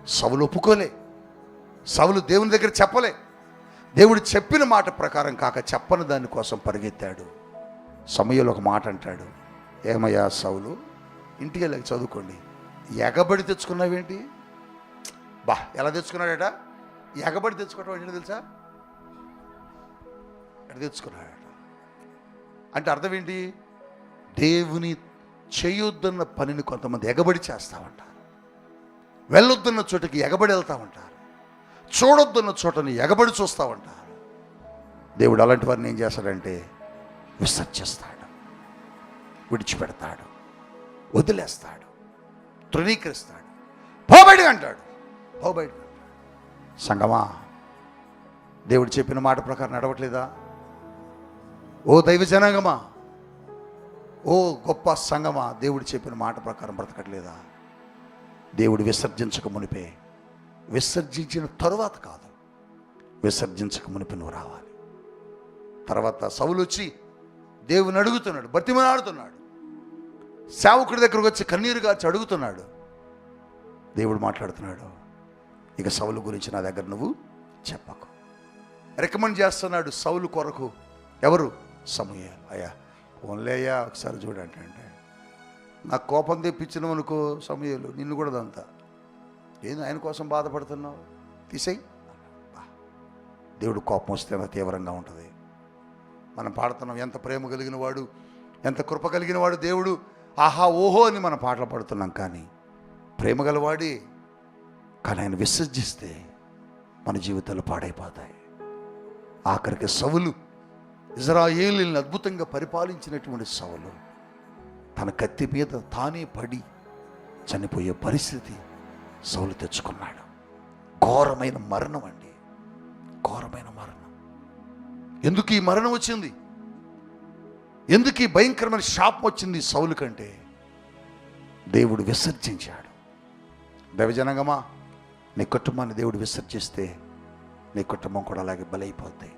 సౌలు ఒప్పుకోలే. సౌలు దేవుని దగ్గర చెప్పలే. దేవుడు చెప్పిన మాట ప్రకారం కాక చెప్పని దానికోసం పరిగెత్తాడు. సమూయేలు ఒక మాట అంటాడు, ఏమయ్యా సౌలు, ఇంటికి వెళ్ళి చదువుకోండి, ఎగబడి తెచ్చుకున్నావేంటి? ఎలా తెచ్చుకున్నాడట? ఎగబడి తెచ్చుకోవటం ఏంటో తెలుసా? ఎక్కడ తెచ్చుకున్నాడట అంటే అర్థం ఏంటి? దేవుని చేయొద్దన్న పనిని కొంతమంది ఎగబడి చేస్తామంటారు, వెళ్ళొద్దన్న చోటకి ఎగబడి వెళ్తామంటారు, చూడొద్దన్న చోటని ఎగబడి చూస్తామంటారు. దేవుడు అలాంటి వారిని ఏం చేస్తాడంటే విసర్జిస్తాడు, విడిచిపెడతాడు, వదిలేస్తాడు, తృణీకరిస్తాడు. పోబడి అంటాడు. సంగమా, దేవుడు చెప్పిన మాట ప్రకారం నడవట్లేదా? ఓ దైవ జనాంగమా, ఓ గొప్ప సంగమా, దేవుడు చెప్పిన మాట ప్రకారం బ్రతకట్లేదా? దేవుడు విసర్జించక మునిపే, విసర్జించిన తరువాత కాదు, విసర్జించక మునిపే నువ్వు రావాలి. తర్వాత సౌలు వచ్చి దేవుని అడుగుతున్నాడు, బతిమలాడుతున్నాడు. సేవకుడి దగ్గరకు వచ్చి కన్నీరు గార్చి అడుగుతున్నాడు. దేవుడు మాట్లాడుతున్నాడు, ఇక సౌలు గురించి నా దగ్గర నువ్వు చెప్పకు. రికమెండ్ చేస్తున్నాడు సౌలు కొరకు. ఎవరు? సమూయేలు. అయ్యా ఓన్లే అయ్యా ఒకసారి చూడండి అంటే, నాకు కోపం తెప్పించినావు అనుకో సమూయేలు, నిన్ను కూడా దంతా. ఏంది ఆయన కోసం బాధపడుతున్నావు, తీసేయి. దేవుడు కోపం వస్తే అంత తీవ్రంగా ఉంటుంది. మనం పాడుతున్నాం, ఎంత ప్రేమ కలిగిన వాడు, ఎంత కృప కలిగిన వాడు దేవుడు, ఆహా ఓహో అని మనం పాటలు పాడుతున్నాం. కానీ ప్రేమ గలవాడి, కానీ ఆయన విసర్జిస్తే మన జీవితాలు పాడైపోతాయి. ఆఖరికి సౌలు, ఇజ్రాయేలుని అద్భుతంగా పరిపాలించినటువంటి సౌలు, తన కత్తి మీద తానే పడి చనిపోయే పరిస్థితి సౌలు తెచ్చుకున్నాడు. ఘోరమైన మరణం అండి, ఘోరమైన మరణం. ఎందుకు ఈ మరణం వచ్చింది? ఎందుకు ఈ భయంకరమైన శాపం వచ్చింది సౌలు కంటే? దేవుడు విసర్జించాడు. దైవజనంగమా, నీ కుటుంబాన్ని దేవుడు విసర్జిస్తే నీ కుటుంబం కూడా అలాగే బలైపోతాయి.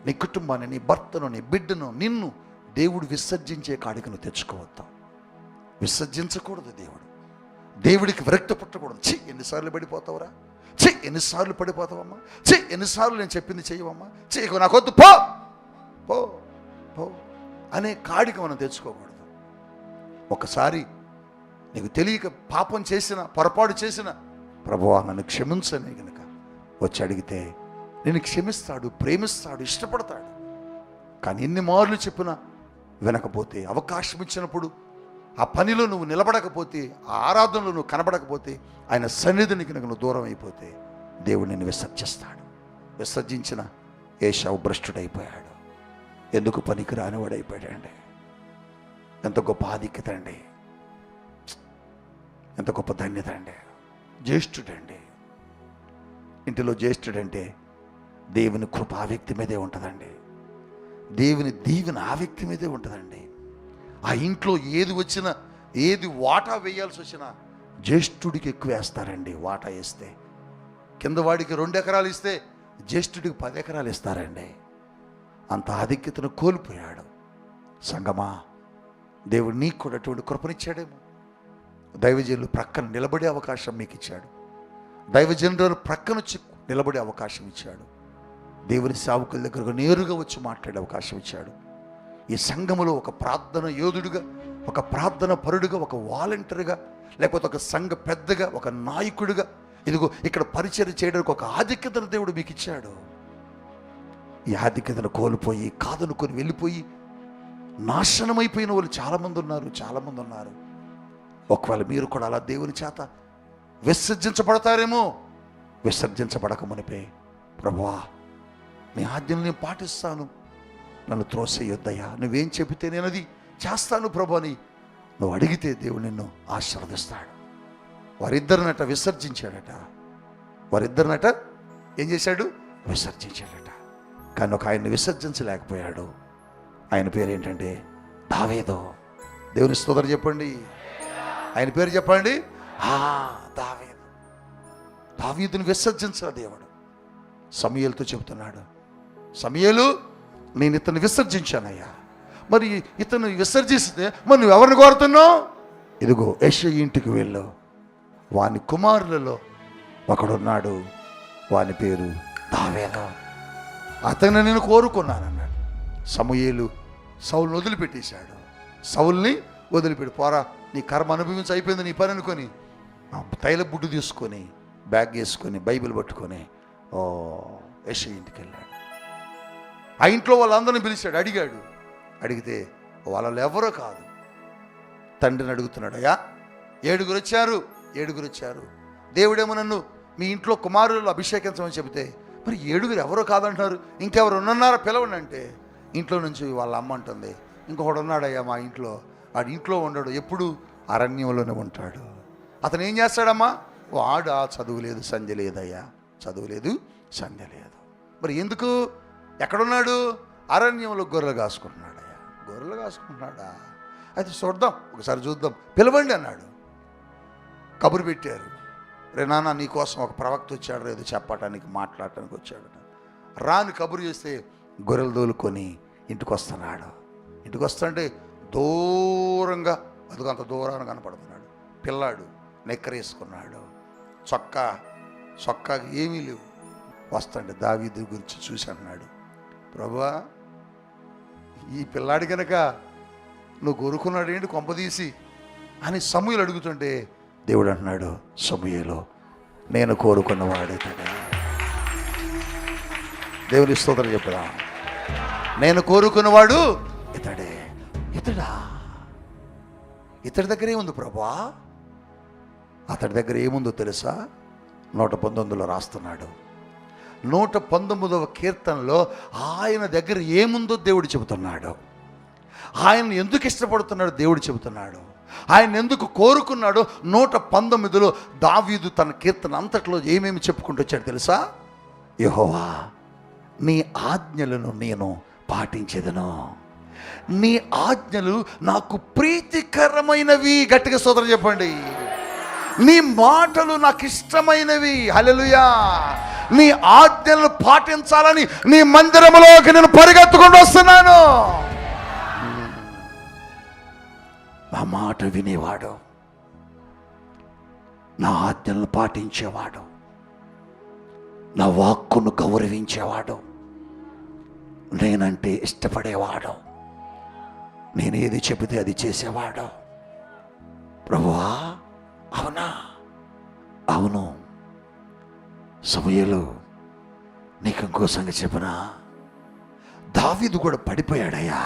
నీ కుటుంబాన్ని, నీ భర్తను, నీ బిడ్డను, నిన్ను దేవుడు విసర్జించే కాడికి నువ్వు తెచ్చుకోవద్దు. విసర్జించకూడదు. దేవుడికి విరక్తి పుట్టకూడదు. ఛీ, ఎన్నిసార్లు పడిపోతావురా, ఛీ ఎన్నిసార్లు పడిపోతావమ్మా, ఛీ ఎన్నిసార్లు నేను చెప్పింది చెయ్యవమ్మా, ఛీ ఇక నాకొద్దు పో పో పో అనే కాడికి మనం తెచ్చుకోకూడదు. ఒకసారి నీకు తెలియక పాపం చేసిన, పొరపాటు చేసిన, ప్రభువా నన్ను క్షమించని గనుక వచ్చి అడిగితే నేను క్షమిస్తాడు, ప్రేమిస్తాడు, ఇష్టపడతాడు. కానీ ఎన్ని మార్లు చెప్పినా వినకపోతే, అవకాశం ఇచ్చినప్పుడు ఆ పనిలో నువ్వు నిలబడకపోతే, ఆ ఆరాధనలో నువ్వు కనబడకపోతే, ఆయన సన్నిధినికి నువ్వు దూరం అయిపోతే దేవుడు నిన్ను విసర్జిస్తాడు. విసర్జించిన ఏశావు భ్రష్టుడైపోయాడు. ఎందుకు పనికి రానివాడైపోయాడండి. ఎంత గొప్ప ఆధిక్యత అండి, ఎంత గొప్ప ధన్యత అండి. జ్యేష్ఠుడండి, ఇంటిలో జ్యేష్ఠుడంటే దేవుని కృప ఆ వ్యక్తి మీదే ఉంటుందండి. దేవుని దీవెన ఆ వ్యక్తి మీదే ఉంటుందండి. ఆ ఇంట్లో ఏది వచ్చినా, ఏది వాటా వేయాల్సి వచ్చినా జ్యేష్ఠుడికి ఎక్కువ వేస్తారండి. వాటా వేస్తే కింద వాడికి 2 ఎకరాలు ఇస్తే జ్యేష్ఠుడికి 10 ఎకరాలు ఇస్తారండి. అంత ఆధిక్యతను కోల్పోయాడు. సంగమా, దేవుడు నీకు కూడా అటువంటి కృపనిచ్చాడేమో. దైవజనులు ప్రక్కన నిలబడే అవకాశం మీకు ఇచ్చాడు. దైవజనులు ప్రక్కన వచ్చి నిలబడే అవకాశం ఇచ్చాడు. దేవుని సేవకుల దగ్గరకు నేరుగా వచ్చి మాట్లాడే అవకాశం ఇచ్చాడు. ఈ సంఘములో ఒక ప్రార్థన యోధుడుగా, ఒక ప్రార్థన పరుడుగా, ఒక వాలంటీర్గా, లేకపోతే ఒక సంఘ పెద్దగా, ఒక నాయకుడిగా, ఇదిగో ఇక్కడ పరిచయం చేయడానికి ఒక ఆధిక్యతను దేవుడు మీకు ఇచ్చాడు. ఈ ఆధిక్యతను కోల్పోయి, కాదనుకొని వెళ్ళిపోయి నాశనమైపోయిన వాళ్ళు చాలామంది ఉన్నారు. ఒకవేళ మీరు కూడా అలా దేవుని చేత విసర్జించబడతారేమో. విసర్జించబడక మునిపే, ప్రభువా నీ ఆజ్ఞలు నేను పాటిస్తాను, నన్ను త్రోసేయొద్దయ్యా, నువ్వేం చెబితే నేను అది చేస్తాను ప్రభు అని నువ్వు అడిగితే దేవుడు నిన్ను ఆశీర్వదిస్తాడు. వారిద్దరినట విసర్జించాడట. వారిద్దరినట ఏం చేశాడు? విసర్జించాడట. కానీ ఒక ఆయన్ని విసర్జించలేకపోయాడు. ఆయన పేరు ఏంటంటే దావీదు. దేవుని స్తోత్రం చెప్పండి. ఆయన పేరు చెప్పండి. దావీదు. దావీదుని విసర్జించాడు దేవుడు. సమూయేలుతో చెబుతున్నాడు, సమూయేలు నేను ఇతను విసర్జించానయ్యా, మరి ఇతను విసర్జిస్తే మరి నువ్వు ఎవరిని కోరుతున్నావు? ఇదిగో యెషయా ఇంటికి వెళ్ళు, వాని కుమారులలో ఒకడున్నాడు, వాని పేరు దావీదు, అతను నేను కోరుకున్నానన్నాడు. సమూయేలు సౌలుని వదిలిపెట్టేశాడు. సౌలుని వదిలిపెట్టి, పోరా నీ కర్మ అనుభవించి అయిపోయింది నీ పని అనుకొని తైల బుడ్డు తీసుకొని బ్యాగ్ వేసుకొని బైబిల్ పట్టుకొని యెషయా ఇంటికి వెళ్ళాడు. ఆ ఇంట్లో వాళ్ళందరినీ పిలిచాడు. అడిగితే వాళ్ళు ఎవరో కాదు. తండ్రిని అడుగుతున్నాడు, అయ్యా 7 వచ్చారు. దేవుడేమో నన్ను మీ ఇంట్లో కుమారులు అభిషేకించమని చెబితే, మరి 7 ఎవరో కాదంటున్నారు, ఇంకెవరు ఉన్నారా పిలవండి అంటే, ఇంట్లో నుంచి వాళ్ళ అమ్మ అంటుంది, ఇంకొకడు ఉన్నాడయ్యా మా ఇంట్లో, వాడు ఇంట్లో ఉండడు, ఎప్పుడు అరణ్యంలోనే ఉంటాడు. అతను ఏం చేస్తాడమ్మా? వాడు చదువు లేదు సంధ్య లేదయ్యా, చదువు లేదు సంధ్య లేదు. మరి ఎందుకు? ఎక్కడున్నాడు? అరణ్యంలో గొర్రెలు కాసుకుంటున్నాడయ్యా. గొర్రెలు కాసుకుంటున్నాడా? అయితే చూద్దాం, ఒకసారి చూద్దాం, పిలవండి అన్నాడు. కబురు పెట్టారు. రే నాన్న, నీకోసం ఒక ప్రవక్త వచ్చాడు, ఏదో చెప్పటానికి మాట్లాడటానికి వచ్చాడు. రాని కబురు చేస్తే గొర్రెలు దోలుకొని ఇంటికి వస్తున్నాడు. ఇంటికి వస్తుంటే దూరంగా అదిగో అంత దూరాన్ని కనపడుతున్నాడు. పిల్లాడు నెక్కరేసుకున్నాడు, చొక్కా ఏమీ లేవు. వస్తుంటే దావీదు గురించి చూసి అన్నాడు, ప్రభువా, ఈ పిల్లాడి కనుక నువ్వు కోరుకున్నాడు ఏంటి కొంపదీసి అని సమూయేలు అడుగుతుంటే దేవుడు అంటున్నాడు, సమూయేలు, నేను కోరుకున్నవాడు ఇతడే. దేవుని స్తోత్రం చెప్పుదా. నేను కోరుకున్నవాడు ఇతడే. ఇతడా? ఇతడి దగ్గర ఏముంది ప్రభువా? అతడి దగ్గర ఏముందో తెలుసా? 119లో రాస్తున్నాడు. 119వ కీర్తనలో ఆయన దగ్గర ఏముందో దేవుడు చెబుతున్నాడు. ఆయన ఎందుకు ఇష్టపడుతున్నాడు దేవుడు చెబుతున్నాడు. ఆయన ఎందుకు కోరుకున్నాడో 119లో దావీదు తన కీర్తన అంతట్లో ఏమేమి చెప్పుకుంటూ వచ్చాడు తెలుసా? యెహోవా, నీ ఆజ్ఞలను నేను పాటించెదను, నీ ఆజ్ఞలు నాకు ప్రీతికరమైనవి. గట్టిగా స్తోత్రం చెప్పండి. నీ మాటలు నాకు ఇష్టమైనవి. హల్లెలూయా. నీ ఆజ్ఞలను పాటించాలని నీ మందిరములోకి నేను పరిగెత్తుకుంటూ వస్తున్నాను. నా మాట వినేవాడు, నా ఆజ్ఞలను పాటించేవాడు, నా వాక్కును గౌరవించేవాడు, నేనంటే ఇష్టపడేవాడు, నేనేది చెబితే అది చేసేవాడు. ప్రభువా, అవునా? అవును. సమూయేలు, నీకు ఇంకో సంగతి చెప్పనా? దావీదు కూడా పడిపోయాడయ్యా.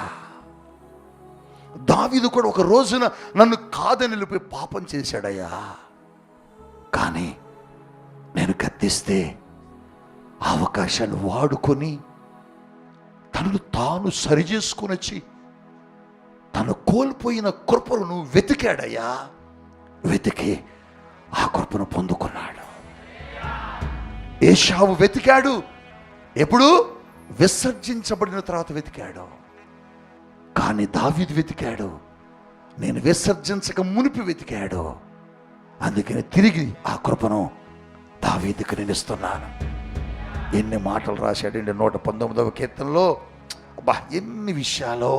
దావీదు కూడా ఒక రోజున నన్ను కాదని నిలిపి పాపం చేశాడయ్యా. కానీ నేను గద్దిస్తే ఆ అవకాశాన్ని వాడుకొని తనను తాను సరిచేసుకుని వచ్చి తను కోల్పోయిన కృపను వెతికాడయ్యా. వెతికి ఆ కృపను పొందుకున్నాడు. ఏశావు వెతికాడు. ఎప్పుడు? విసర్జించబడిన తర్వాత వెతికాడు. కానీ దావీదు వెతికాడు, నేను విసర్జించక మునిపి వెతికాడు. అందుకని తిరిగి ఆ కృపను దావీదుకు నేను ఇస్తున్నాను. ఎన్ని మాటలు రాశాడండి 119వ కీర్తనలో. అబ్బా, ఎన్ని విషయాలో.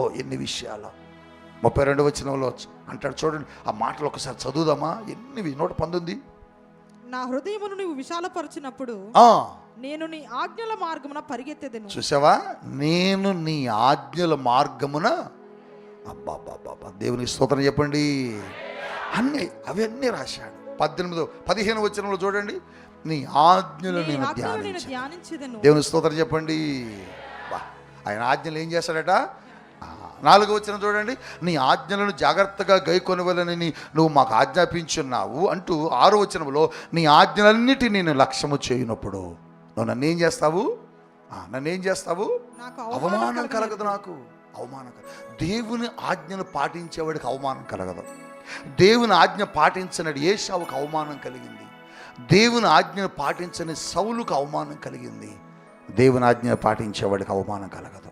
32వ వచనంలో అంటాడు చూడండి. ఆ మాటలు ఒకసారి చదువుదామా? 119. నా హృదయమును నీవు విశాలపరచినప్పుడు నేను నీ ఆజ్ఞల మార్గమున పరిగెత్తెదను. చూసావా? నేను నీ ఆజ్ఞల మార్గమున. అబ్బా, దేవుని స్తోత్రం చెప్పండి. అవన్నీ రాశాడు. 15వ వచనంలో చూడండి, నీ ఆజ్ఞలు నేను ధ్యానించెదను. దేవుని స్తోత్రం చెప్పండి. ఆయన ఆజ్ఞలు ఏం చేస్తాడట? 4వ వచనం చూడండి, నీ ఆజ్ఞలను జాగ్రత్తగా గైకొనవలనని నువ్వు మాకు ఆజ్ఞాపించున్నావు అంటూ 6వ వచనంలో నీ ఆజ్ఞలన్నిటినీ నేను లక్ష్యము చేయనప్పుడు నువ్వు నన్నేం చేస్తావు? అవమానం కలగదు. నాకు అవమానం కలగదు. దేవుని ఆజ్ఞను పాటించేవాడికి అవమానం కలగదు. దేవుని ఆజ్ఞ పాటించనడు ఏశావుకు అవమానం కలిగింది. దేవుని ఆజ్ఞను పాటించని సౌలుకు అవమానం కలిగింది. దేవుని ఆజ్ఞను పాటించేవాడికి అవమానం కలగదు.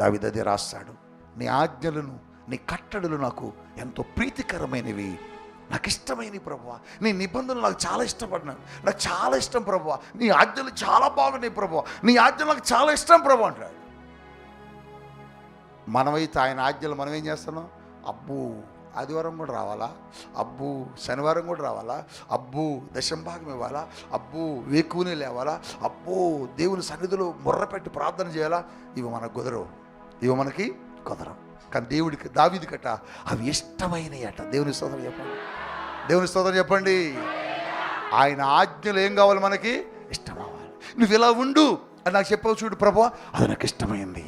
దావీదు అదే రాస్తాడు, నీ ఆజ్ఞలను, నీ కట్టడలు నాకు ఎంతో ప్రీతికరమైనవి, నాకు ఇష్టమైనవి ప్రభువా. నీ నిబంధనలు నాకు చాలా ఇష్టపడినాను, నాకు చాలా ఇష్టం ప్రభువా. నీ ఆజ్ఞలు చాలా బాగున్నాయి ప్రభువా, నీ ఆజ్ఞలు నాకు చాలా ఇష్టం ప్రభు అంటాడు. మనమైతే ఆయన ఆజ్ఞలు మనం ఏం చేస్తున్నాం? అబ్బు ఆదివారం కూడా రావాలా, అబ్బు శనివారం కూడా రావాలా, అబ్బు దశంభాగం ఇవ్వాలా, అబ్బు వేకువనే లేవాలా, అబ్బో దేవుని సన్నిధిలో ముర్ర పెట్టి ప్రార్థన చేయాలా. ఇవి మనకు కుదరవు, ఇవి మనకి కుదరవు. కానీ దేవుడికి, దావీదు కట్ట అవి ఇష్టమైనవి అట. దేవుని స్తోత్రం చెప్పండి. దేవుని స్తోత్రం చెప్పండి. ఆయన ఆజ్ఞలు ఏం కావాలి? మనకి ఇష్టం అవ్వాలి. నువ్వు ఇలా ఉండు అని నాకు చెప్పావు చూడు ప్రభా, అది నాకు ఇష్టమైంది.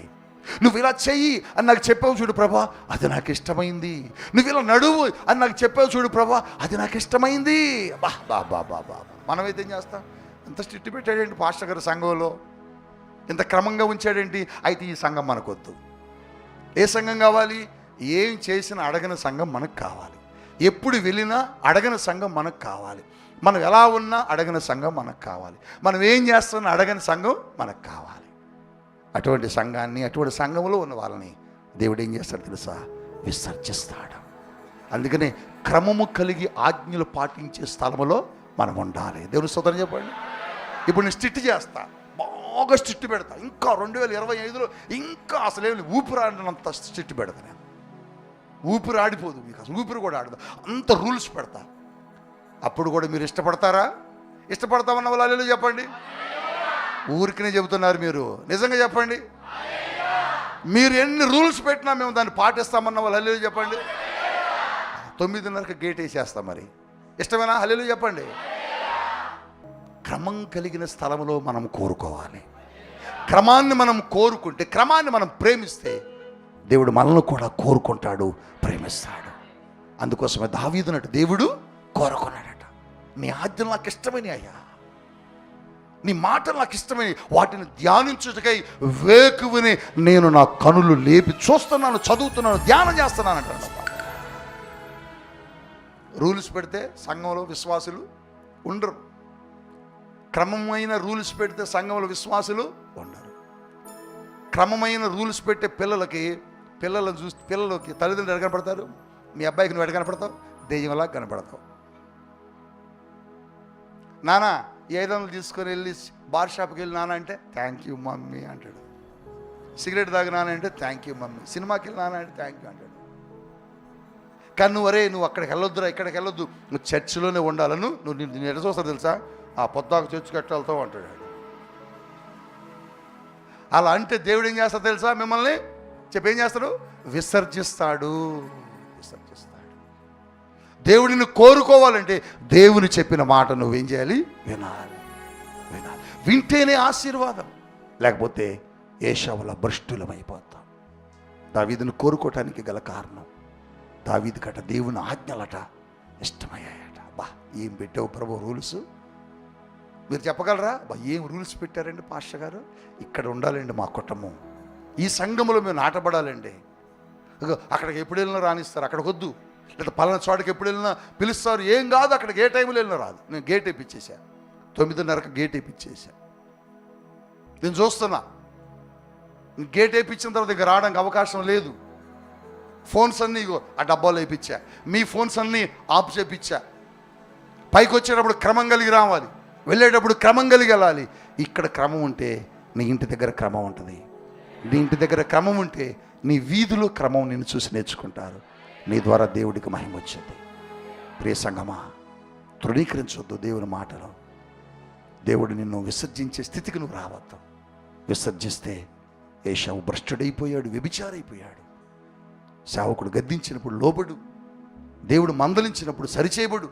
నువ్వు ఇలా చెయ్యి అని నాకు చెప్పావు చూడు ప్రభా, అది నాకు ఇష్టమైంది. నువ్వు ఇలా నడువు అని నాకు చెప్పావు చూడు ప్రభా, అది నాకు ఇష్టమైంది. బా బా బా బా బా మనమైతే ఏం చేస్తాం? ఇంత స్ట్రిక్ట్ పెట్టాడేంటి పాస్టర్ గారు సంఘంలో, ఇంత క్రమంగా ఉంచాడేంటి? అయితే ఈ సంఘం మనకొద్దు. ఏ సంఘం కావాలి? ఏం చేసినా అడగని సంఘం మనకు కావాలి. ఎప్పుడు వెళ్ళినా అడగని సంఘం మనకు కావాలి. మనం ఎలా ఉన్నా అడగని సంఘం మనకు కావాలి. మనం ఏం చేస్తున్నా అడగని సంఘం మనకు కావాలి. అటువంటి సంఘాన్ని, అటువంటి సంఘంలో ఉన్న వాళ్ళని దేవుడు ఏం చేస్తాడు తెలుసా? విసర్జిస్తాడు. అందుకనే క్రమము కలిగి ఆజ్ఞలు పాటించే స్థలంలో మనం ఉండాలి. దేవుని స్తోత్రం చెప్పండి. ఇప్పుడు నేను స్ట్రిక్ట్ చేస్తా, బాగా స్ట్రిక్ట్ పెడతా. ఇంకా 2025లో ఇంకా అసలు ఊపిరాడినంత స్ట్రిక్ట్ పెడతా. నేను ఊపిరి ఆడిపోదు, మీకు అసలు ఊపిరి కూడా ఆడదు, అంత రూల్స్ పెడతా. అప్పుడు కూడా మీరు ఇష్టపడతారా? ఇష్టపడతామన్న వాళ్ళు చెప్పండి. ఊరికినే చెబుతున్నారు మీరు, నిజంగా చెప్పండి. మీరు ఎన్ని రూల్స్ పెట్టినా మేము దాన్ని పాటిస్తామన్న వాళ్ళు హల్లెలూయా చెప్పండి. 9:30కి గేట్ వేసేస్తాం. మరి ఇష్టమేనా? హల్లెలూయా చెప్పండి. క్రమం కలిగిన స్థలంలో మనం కోరుకోవాలి. క్రమాన్ని మనం కోరుకుంటే, క్రమాన్ని మనం ప్రేమిస్తే దేవుడు మనల్ని కూడా కోరుకుంటాడు, ప్రేమిస్తాడు. అందుకోసమే దావీదునట్టు దేవుడు కోరుకున్నాడట. నీ ఆజ్ఞలు నాకు ఇష్టమని అయ్యా, నీ మాటలు నాకు ఇష్టమని, వాటిని ధ్యానించుటకై వేకువని నేను నా కనులు లేపి చూస్తున్నాను, చదువుతున్నాను, ధ్యానం చేస్తున్నాను అంటాడు. రూల్స్ పెడితే సంఘంలో విశ్వాసులు ఉండరు. క్రమమైన రూల్స్ పెడితే సంఘంలో విశ్వాసులు ఉండరు. క్రమమైన రూల్స్ పెట్టే పిల్లలను చూసి పిల్లలకి తల్లిదండ్రులు ఎక్కడ కనపడతారు? మీ అబ్బాయికి నువ్వు ఎక్కడ కనపడతావు? దెయ్యంలా కనపడతావు. నానా 500 తీసుకొని వెళ్ళి బార్ షాప్కి వెళ్ళి నాన్న అంటే థ్యాంక్ యూ మమ్మీ అంటాడు. సిగరెట్ తాగి నాన్న అంటే థ్యాంక్ యూ మమ్మీ. సినిమాకి వెళ్ళి నాన్న అంటే థ్యాంక్ యూ అంటాడు. కానీ నువ్వు అక్కడికి వెళ్ళొద్దురా, ఇక్కడికి వెళ్ళొద్దు, నువ్వు చర్చిలోనే ఉండాలను. నేను ఎట్లా చూస్తావు తెలుసా? ఆ పొద్దాకు చర్చికి ఎట్లా వెళ్తావు అంటాడు. అలా అంటే దేవుడు ఏం చేస్తాడు తెలుసా? మిమ్మల్ని ఏం చేస్తాడు? విసర్జిస్తాడు. దేవుడిని కోరుకోవాలంటే దేవుని చెప్పిన మాట నువ్వేం చేయాలి? వినాలి. వింటేనే ఆశీర్వాదం, లేకపోతే ఏషావుల భ్రష్టులమైపోతాం. దావీదును కోరుకోవటానికి గల కారణం, దావీదుకట దేవుని ఆజ్ఞలట ఇష్టమయ్యాయట. బా ఏం పెట్టావు ప్రభు రూల్స్? మీరు చెప్పగలరా? బా ఏం రూల్స్ పెట్టారండి పాస్టర్ గారు? ఇక్కడ ఉండాలండి మా కుటుంబం, ఈ సంఘంలో మేము నాటబడాలండి. అక్కడికి ఎప్పుడు వెళ్ళినా రానిస్తారు, అక్కడికి వద్దు, లేదా పలానా చోటకి ఎప్పుడు వెళ్ళినా పిలుస్తారు. ఏం కాదు, అక్కడికి ఏ టైంలో వెళ్ళినా రాదు. నేను గేట్ వేయించేసా, 9:30కి గేట్ వేయించేసా. నేను చూస్తున్నా, గేట్ వేయించిన తర్వాత ఇక రావడానికి అవకాశం లేదు. ఫోన్స్ అన్నీ ఆ డబ్బాలో వేయించా, మీ ఫోన్స్ అన్నీ ఆఫ్ చేయించా. పైకి వచ్చేటప్పుడు క్రమం కలిగి రావాలి, వెళ్ళేటప్పుడు క్రమం కలిగి వెళ్ళాలి. ఇక్కడ క్రమం ఉంటే నీ ఇంటి దగ్గర క్రమం ఉంటుంది. నీ ఇంటి దగ్గర క్రమం ఉంటే నీ వీధిలో క్రమం నిన్ను చూసి నేర్చుకుంటారు. నీ ద్వారా దేవుడికి మహిమ వచ్చింది. ప్రియ సంగమా, తృణీకరించొద్దు దేవుని మాటలు. దేవుడు నిన్ను విసర్జించే స్థితికి నువ్వు రావద్దు. విసర్జిస్తే ఏషావు భ్రష్టుడైపోయాడు, వ్యభిచారైపోయాడు. సేవకుడు గద్దించినప్పుడు లోబడు, దేవుడు మందలించినప్పుడు సరిచేయబడు,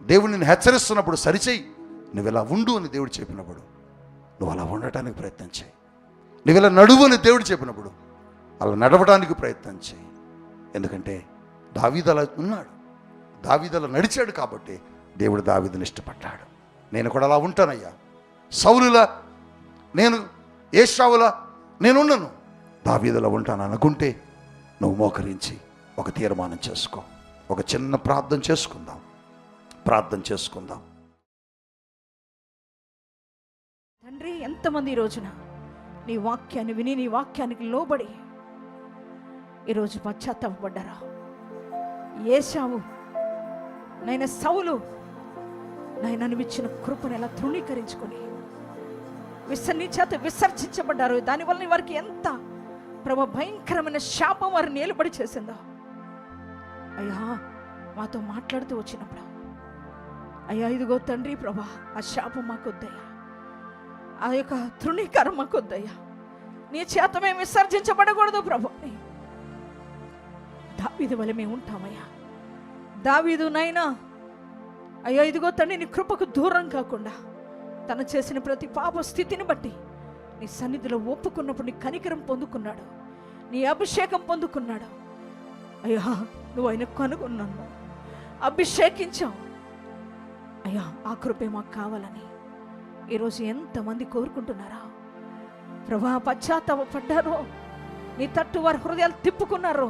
దేవుడు నిన్ను హెచ్చరిస్తున్నప్పుడు సరిచేయి. నువ్వు ఇలా ఉండు అని దేవుడు చెప్పినప్పుడు నువ్వు అలా ఉండటానికి ప్రయత్నం చేయి. నువ్వు ఇలా నడువు అని దేవుడు చెప్పినప్పుడు అలా నడవడానికి ప్రయత్నం చేయి. ఎందుకంటే దావీదు అలా ఉన్నాడు, దావీదు అలా నడిచాడు కాబట్టి దేవుడు దావీదుని ఇష్టపడ్డాడు. నేను కూడా అలా ఉంటానయ్యా, సౌలులా, నేను ఏషావులా నేను ఉండను, దావీదులా ఉంటాను అనుకుంటే నువ్వు మోకరించి ఒక తీర్మానం చేసుకో. ఒక చిన్న ప్రార్థన చేసుకుందాం. తండ్రి, ఎంతమంది ఈ రోజున నీ వాక్యాన్ని విని నీ వాక్యానికి లోబడి ఈరోజు పశ్చాత్తాపడ్డారా? ఏశావు నైనా సౌలు నైనా ఇచ్చిన కృపను ఎలా తృణీకరించుకొని నీ చేత విసర్జించబడ్డారు. దానివల్ల వారికి ఎంత భయంకరమైన శాపం వారిని నిలబడి చేసిందో. అయ్యా, మాతో మాట్లాడుతూ వచ్చినప్పుడు అయ్యా ఇదిగో తండ్రి ప్రభా, ఆ శాపం మాకొద్దయ్యా, ఆ యొక్క తృణీకరణ మాకొద్దయ్యా, నీ చేత మేము విసర్జించబడకూడదు ప్రభు. దావీదు వల్ల మేము ఉంటామయ్యా. దావీదు నైనా అయ్యా ఇదిగో తండ్రి నీ కృపకు దూరం కాకుండా తను చేసిన ప్రతి పాప స్థితిని బట్టి నీ సన్నిధిలో ఒప్పుకున్నప్పుడు నీ కనికరం పొందుకున్నాడు, నీ అభిషేకం పొందుకున్నాడు. అయ్యా నువ్వు ఆయన కనుగొన్నాను, అభిషేకించావు అయ్యా. ఆ కృపే మాకు కావాలని ఈరోజు ఎంతమంది కోరుకుంటున్నారా ప్రభా? పశ్చాత్తాపడ్డారో, నీ తట్టు వారి హృదయాలు తిప్పుకున్నారో,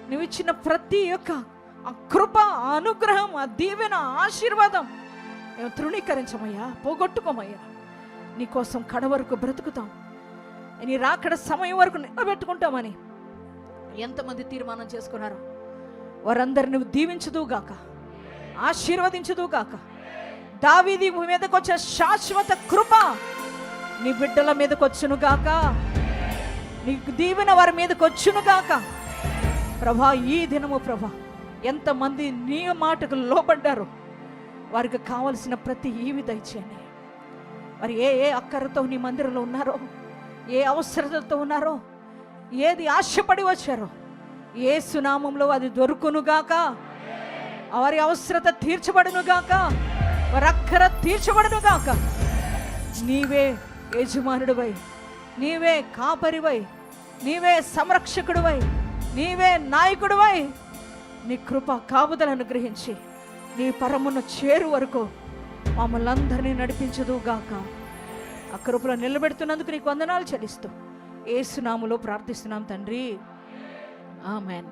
నువ్వు ఇచ్చిన ప్రతి ఒక్క ఆ కృప, ఆ అనుగ్రహం, ఆ దీవెన, ఆశీర్వాదం మేము తృణీకరించమయ్యా, పోగొట్టుకోమయ్యా. నీకోసం కడవరకు బ్రతుకుతాం. నీ రాకడ సమయం వరకు నిలబెట్టుకుంటామని ఎంతమంది తీర్మానం చేసుకున్నారు వారందరిని నువ్వు దీవించుదువుగాక, ఆశీర్వదించుదువుగాక. దావీదు మీదకి వచ్చే శాశ్వత కృప నీ బిడ్డల మీదకి వచ్చునుగాక, నీకు దీవెన వారి మీదకి వచ్చునుగాక. ప్రభా, ఈ దినము ప్రభా, ఎంతమంది నీ మాటకు లోబడ్డారు వారికి కావలసిన ప్రతి ఈవి దయచేయండి. మరి ఏ ఏ అక్కరతో నీ మందిరంలో ఉన్నారో, ఏ అవసరతతో ఉన్నారో, ఏది ఆశపడి వచ్చారో, ఏ సునామంలో అది దొరుకునుగాక, వారి అవసరత తీర్చబడునుగాక, వారి అక్కర తీర్చబడునుగాక. నీవే యజమానుడివై, నీవే కాపరివై, నీవే సంరక్షకుడివై, నీవే నాయకుడివై నీ కృప కాపుదలను అనుగ్రహించి నీ పరమును చేరు వరకు మమ్మల్ని అందరినీ నడిపించదుగాక. ఆ కృపలో నిలబెడుతున్నందుకు నీకు వందనాలు చెల్లిస్తూ యేసు నామములో ప్రార్థిస్తున్నాం తండ్రి, ఆమెన్.